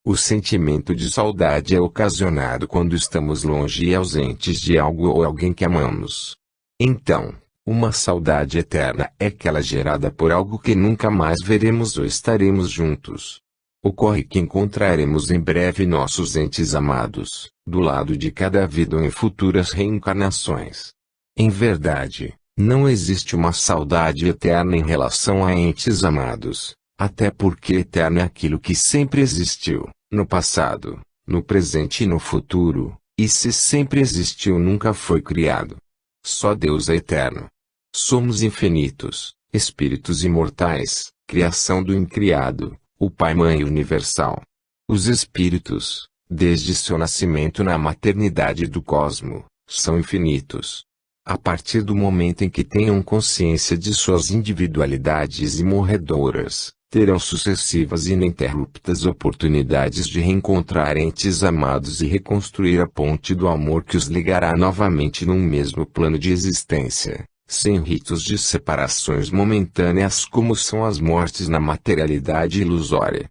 O sentimento de saudade é ocasionado quando estamos longe e ausentes de algo ou alguém que amamos. Então, uma saudade eterna é aquela gerada por algo que nunca mais veremos ou estaremos juntos. Ocorre que encontraremos em breve nossos entes amados, do lado de cada vida ou em futuras reencarnações. Em verdade, não existe uma saudade eterna em relação a entes amados, até porque eterno é aquilo que sempre existiu, no passado, no presente e no futuro, e se sempre existiu nunca foi criado. Só Deus é eterno. Somos infinitos, espíritos imortais, criação do incriado, o Pai-Mãe universal. Os espíritos, desde seu nascimento na maternidade do cosmo, são infinitos. A partir do momento em que tenham consciência de suas individualidades imorredoras, terão sucessivas e ininterruptas oportunidades de reencontrar entes amados e reconstruir a ponte do amor que os ligará novamente num mesmo plano de existência, sem ritos de separações momentâneas como são as mortes na materialidade ilusória.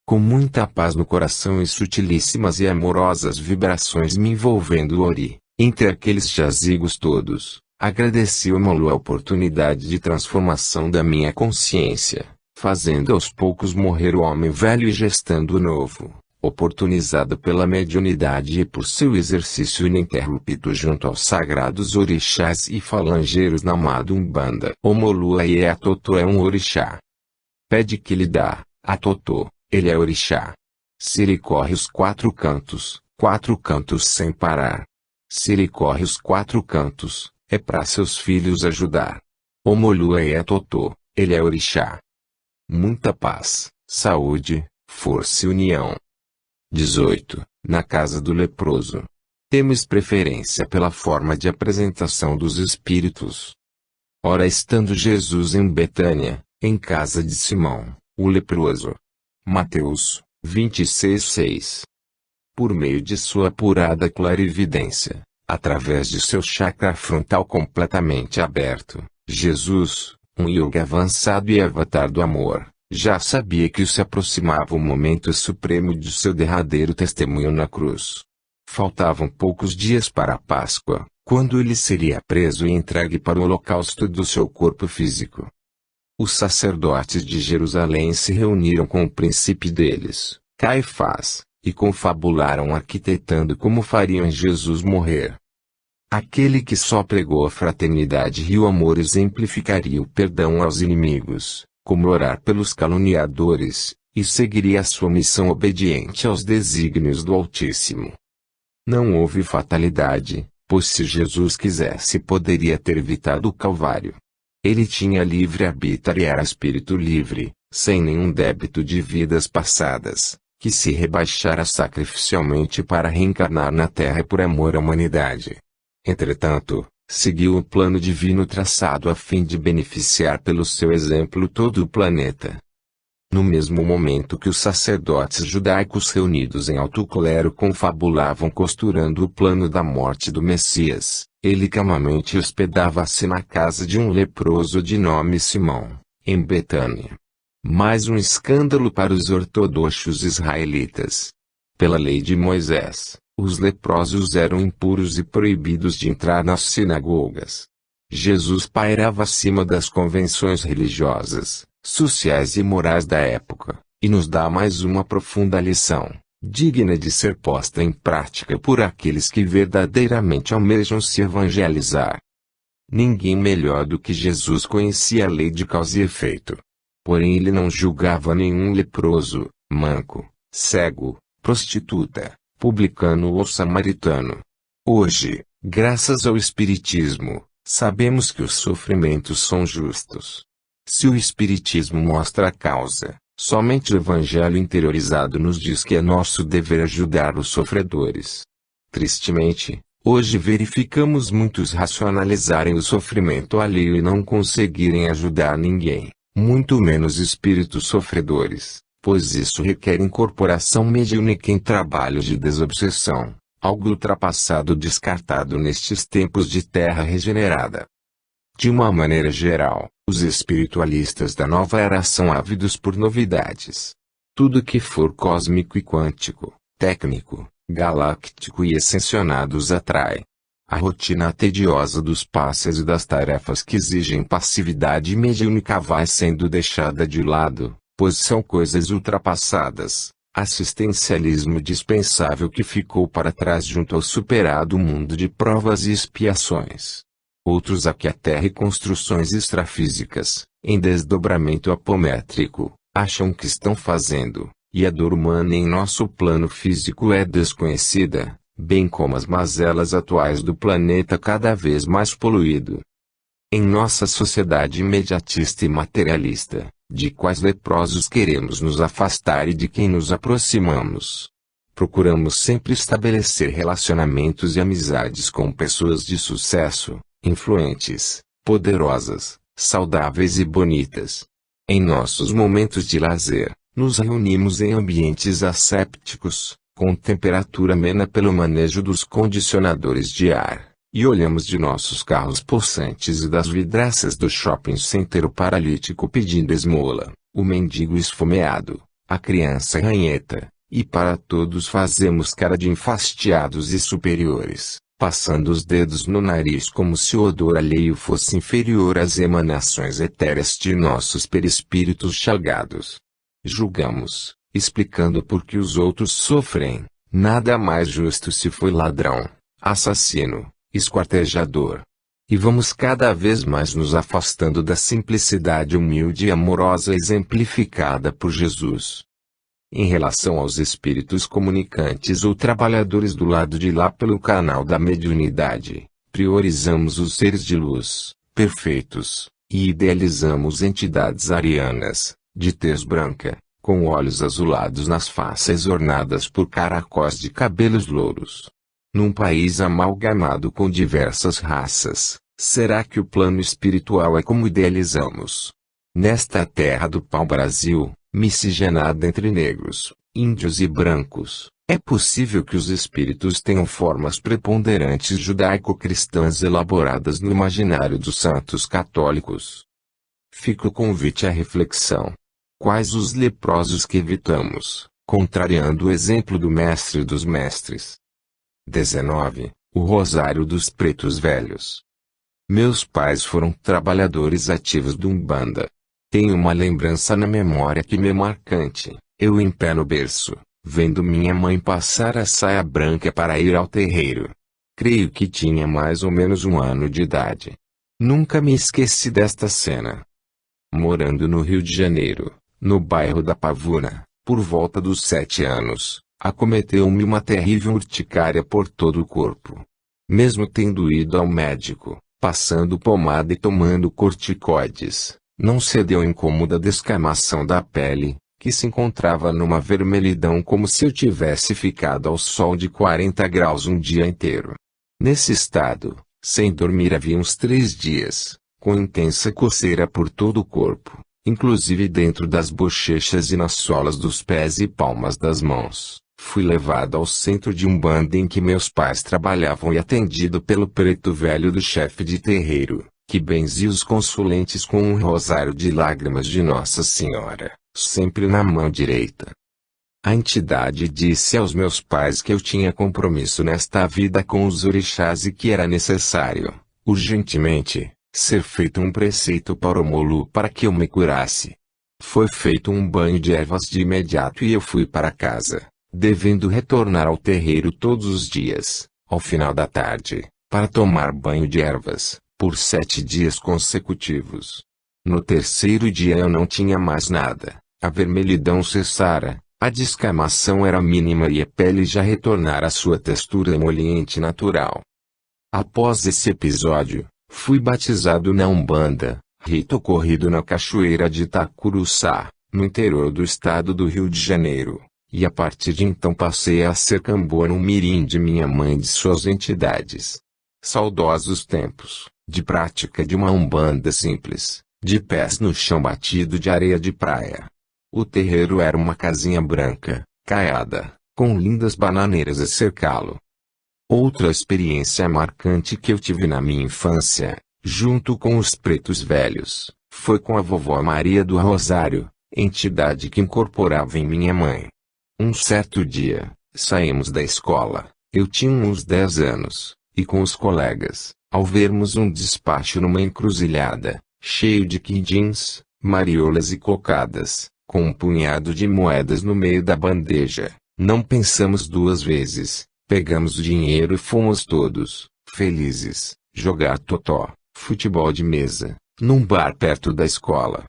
Com muita paz no coração e sutilíssimas e amorosas vibrações me envolvendo ori, entre aqueles jazigos todos, agradeci o Molu a oportunidade de transformação da minha consciência, fazendo aos poucos morrer o homem velho e gestando o novo, oportunizado pela mediunidade e por seu exercício ininterrupto junto aos sagrados orixás e falangeiros na amada Umbanda. O Molu Ayatotô é um orixá. Pede que lhe dá, Atotô, ele é orixá. Se ele corre os quatro cantos sem parar. Se ele corre os quatro cantos, é para seus filhos ajudar. O Molu Ayatotô, ele é orixá. Muita paz, saúde, força e união. 18. Na casa do leproso. Temos preferência pela forma de apresentação dos espíritos. Ora, estando Jesus em Betânia, em casa de Simão, o leproso. Mateus 26:6. Por meio de sua apurada clarividência, através de seu chakra frontal completamente aberto, Jesus, um yoga avançado e avatar do amor, já sabia que se aproximava o momento supremo de seu derradeiro testemunho na cruz. Faltavam poucos dias para a Páscoa, quando ele seria preso e entregue para o holocausto do seu corpo físico. Os sacerdotes de Jerusalém se reuniram com o príncipe deles, Caifás, e confabularam arquitetando como fariam Jesus morrer. Aquele que só pregou a fraternidade e o amor exemplificaria o perdão aos inimigos, como orar pelos caluniadores, e seguiria a sua missão obediente aos desígnios do Altíssimo. Não houve fatalidade, pois se Jesus quisesse poderia ter evitado o Calvário. Ele tinha livre-arbítrio e era espírito livre, sem nenhum débito de vidas passadas, que se rebaixara sacrificialmente para reencarnar na Terra por amor à humanidade. Entretanto, seguiu o plano divino traçado a fim de beneficiar pelo seu exemplo todo o planeta. No mesmo momento que os sacerdotes judaicos reunidos em alto clero confabulavam costurando o plano da morte do Messias, ele calmamente hospedava-se na casa de um leproso de nome Simão, em Betânia. Mais um escândalo para os ortodoxos israelitas. Pela lei de Moisés, os leprosos eram impuros e proibidos de entrar nas sinagogas. Jesus pairava acima das convenções religiosas, sociais e morais da época, e nos dá mais uma profunda lição, digna de ser posta em prática por aqueles que verdadeiramente almejam se evangelizar. Ninguém melhor do que Jesus conhecia a lei de causa e efeito. Porém ele não julgava nenhum leproso, manco, cego, prostituta, publicano ou samaritano. Hoje, graças ao Espiritismo, sabemos que os sofrimentos são justos. Se o Espiritismo mostra a causa, somente o Evangelho interiorizado nos diz que é nosso dever ajudar os sofredores. Tristemente, hoje verificamos muitos racionalizarem o sofrimento alheio e não conseguirem ajudar ninguém, muito menos espíritos sofredores, pois isso requer incorporação mediúnica em trabalho de desobsessão, algo ultrapassado e descartado nestes tempos de terra regenerada. De uma maneira geral, os espiritualistas da nova era são ávidos por novidades. Tudo que for cósmico e quântico, técnico, galáctico e ascensionado os atrai. A rotina tediosa dos passes e das tarefas que exigem passividade mediúnica vai sendo deixada de lado, pois são coisas ultrapassadas. Assistencialismo dispensável que ficou para trás junto ao superado mundo de provas e expiações. Outros aqui a terra e construções extrafísicas, em desdobramento apométrico, acham que estão fazendo, e a dor humana em nosso plano físico é desconhecida, bem como as mazelas atuais do planeta cada vez mais poluído. Em nossa sociedade imediatista e materialista, de quais leprosos queremos nos afastar e de quem nos aproximamos? Procuramos sempre estabelecer relacionamentos e amizades com pessoas de sucesso, influentes, poderosas, saudáveis e bonitas. Em nossos momentos de lazer, nos reunimos em ambientes assépticos, com temperatura amena pelo manejo dos condicionadores de ar, e olhamos de nossos carros possantes e das vidraças do shopping center o paralítico pedindo esmola, o mendigo esfomeado, a criança ranheta, e para todos fazemos cara de enfastiados e superiores, passando os dedos no nariz como se o odor alheio fosse inferior às emanações etéreas de nossos perispíritos chagados. Julgamos, explicando por que os outros sofrem, nada mais justo se foi ladrão, assassino, esquartejador. E vamos cada vez mais nos afastando da simplicidade humilde e amorosa exemplificada por Jesus. Em relação aos espíritos comunicantes ou trabalhadores do lado de lá pelo canal da mediunidade, priorizamos os seres de luz, perfeitos, e idealizamos entidades arianas, de tez branca, com olhos azulados nas faces ornadas por caracóis de cabelos louros. Num país amalgamado com diversas raças, será que o plano espiritual é como idealizamos? Nesta terra do pau-brasil, miscigenada entre negros, índios e brancos, é possível que os espíritos tenham formas preponderantes judaico-cristãs elaboradas no imaginário dos santos católicos. Fica o convite à reflexão. Quais os leprosos que evitamos, contrariando o exemplo do mestre dos mestres? 19. O Rosário dos Pretos Velhos. Meus pais foram trabalhadores ativos de Umbanda. Tenho uma lembrança na memória que me é marcante, eu em pé no berço, vendo minha mãe passar a saia branca para ir ao terreiro. Creio que tinha mais ou menos 1 ano de idade. Nunca me esqueci desta cena. Morando no Rio de Janeiro, no bairro da Pavuna, por volta dos 7 anos, acometeu-me uma terrível urticária por todo o corpo. Mesmo tendo ido ao médico, passando pomada e tomando corticoides, não cedeu incômoda descamação da pele, que se encontrava numa vermelhidão como se eu tivesse ficado ao sol de 40 graus um dia inteiro. Nesse estado, sem dormir havia uns 3 dias, com intensa coceira por todo o corpo, inclusive dentro das bochechas e nas solas dos pés e palmas das mãos, fui levado ao centro de Umbanda em que meus pais trabalhavam e atendido pelo preto velho do chefe de terreiro, que benzia os consulentes com um rosário de lágrimas de Nossa Senhora, sempre na mão direita. A entidade disse aos meus pais que eu tinha compromisso nesta vida com os orixás e que era necessário, urgentemente, ser feito um preceito para o Molu para que eu me curasse. Foi feito um banho de ervas de imediato e eu fui para casa, devendo retornar ao terreiro todos os dias, ao final da tarde, para tomar banho de ervas, por 7 dias consecutivos. No terceiro dia eu não tinha mais nada, a vermelhidão cessara, a descamação era mínima e a pele já retornara à sua textura emoliente natural. Após esse episódio, fui batizado na Umbanda, rito ocorrido na Cachoeira de Itacuruçá, no interior do estado do Rio de Janeiro, e a partir de então passei a ser cambono mirim de minha mãe e de suas entidades. Saudosos tempos, de prática de uma Umbanda simples, de pés no chão batido de areia de praia. O terreiro era uma casinha branca, caiada, com lindas bananeiras a cercá-lo. Outra experiência marcante que eu tive na minha infância, junto com os pretos velhos, foi com a vovó Maria do Rosário, entidade que incorporava em minha mãe. Um certo dia, saímos da escola, eu tinha uns 10 anos, e com os colegas, ao vermos um despacho numa encruzilhada, cheio de quindins, mariolas e cocadas, com um punhado de moedas no meio da bandeja, não pensamos 2 vezes, pegamos o dinheiro e fomos todos, felizes, jogar totó, futebol de mesa, num bar perto da escola.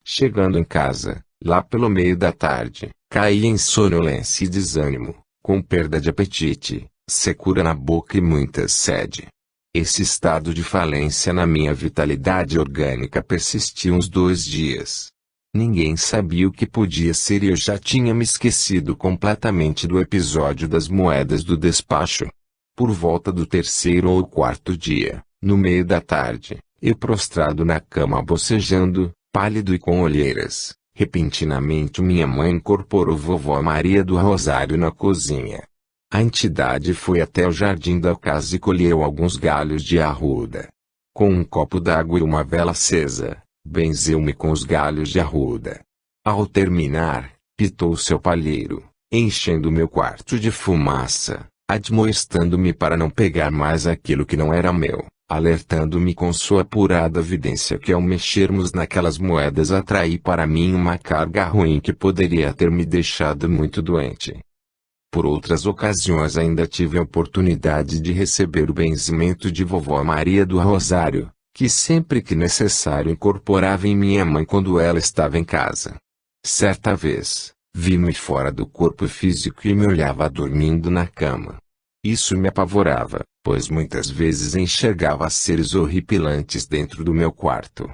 Chegando em casa, lá pelo meio da tarde, caí em sonolência e desânimo, com perda de apetite, secura na boca e muita sede. Esse estado de falência na minha vitalidade orgânica persistiu uns 2 dias. Ninguém sabia o que podia ser e eu já tinha me esquecido completamente do episódio das moedas do despacho. Por volta do 3º ou 4º dia, no meio da tarde, eu prostrado na cama bocejando, pálido e com olheiras, repentinamente minha mãe incorporou vovó Maria do Rosário na cozinha. A entidade foi até o jardim da casa e colheu alguns galhos de arruda. Com um copo d'água e uma vela acesa, benzeu-me com os galhos de arruda. Ao terminar, pitou seu palheiro, enchendo meu quarto de fumaça, admoestando-me para não pegar mais aquilo que não era meu, alertando-me com sua apurada evidência que ao mexermos naquelas moedas atraí para mim uma carga ruim que poderia ter me deixado muito doente. Por outras ocasiões ainda tive a oportunidade de receber o benzimento de vovó Maria do Rosário, que sempre que necessário incorporava em minha mãe quando ela estava em casa. Certa vez, vi-me fora do corpo físico e me olhava dormindo na cama. Isso me apavorava, pois muitas vezes enxergava seres horripilantes dentro do meu quarto.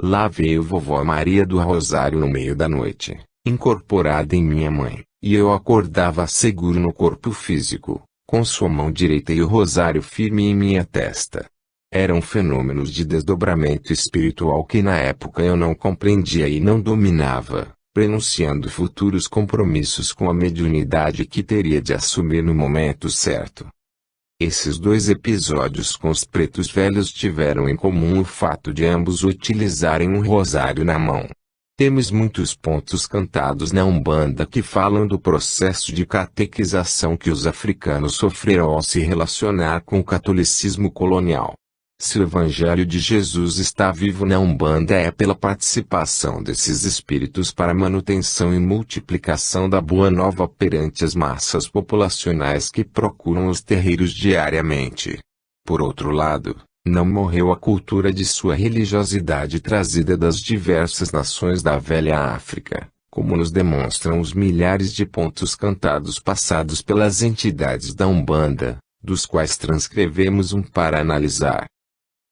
Lá veio vovó Maria do Rosário no meio da noite, incorporada em minha mãe, e eu acordava seguro no corpo físico, com sua mão direita e o rosário firme em minha testa. Eram fenômenos de desdobramento espiritual que na época eu não compreendia e não dominava, prenunciando futuros compromissos com a mediunidade que teria de assumir no momento certo. Esses 2 episódios com os pretos velhos tiveram em comum o fato de ambos utilizarem um rosário na mão. Temos muitos pontos cantados na Umbanda que falam do processo de catequização que os africanos sofreram ao se relacionar com o catolicismo colonial. Se o Evangelho de Jesus está vivo na Umbanda é pela participação desses espíritos para a manutenção e multiplicação da Boa Nova perante as massas populacionais que procuram os terreiros diariamente. Por outro lado, não morreu a cultura de sua religiosidade trazida das diversas nações da velha África, como nos demonstram os milhares de pontos cantados passados pelas entidades da Umbanda, dos quais transcrevemos um para analisar.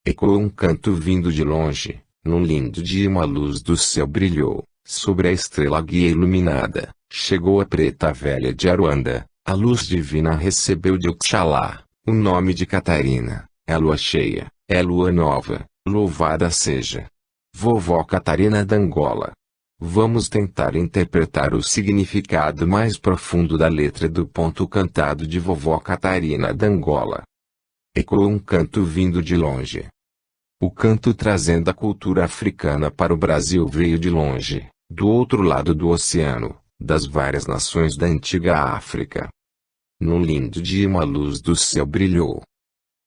Ecoou um canto vindo de longe, num lindo dia uma luz do céu brilhou, sobre a estrela guia iluminada, chegou a preta velha de Aruanda, a luz divina recebeu de Oxalá, o nome de Catarina, é lua cheia, é lua nova, louvada seja Vovó Catarina d'Angola. Vamos tentar interpretar o significado mais profundo da letra do ponto cantado de Vovó Catarina d'Angola. Ecoou um canto vindo de longe. O canto trazendo a cultura africana para o Brasil veio de longe, do outro lado do oceano, das várias nações da antiga África. Num lindo dia uma luz do céu brilhou.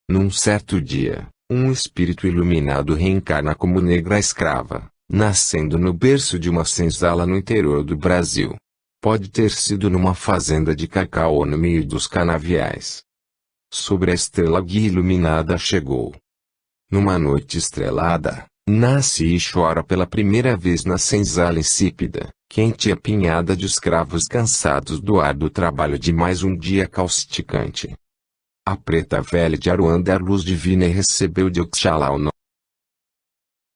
Num certo dia, um espírito iluminado reencarna como negra escrava, nascendo no berço de uma senzala no interior do Brasil. Pode ter sido numa fazenda de cacau ou no meio dos canaviais. Sobre a estrela guia iluminada chegou. Numa noite estrelada, nasce e chora pela primeira vez na senzala insípida, quente e apinhada de escravos cansados do árduo trabalho de mais um dia causticante. A preta velha de Aruanda a luz divina e recebeu de Oxalá o nome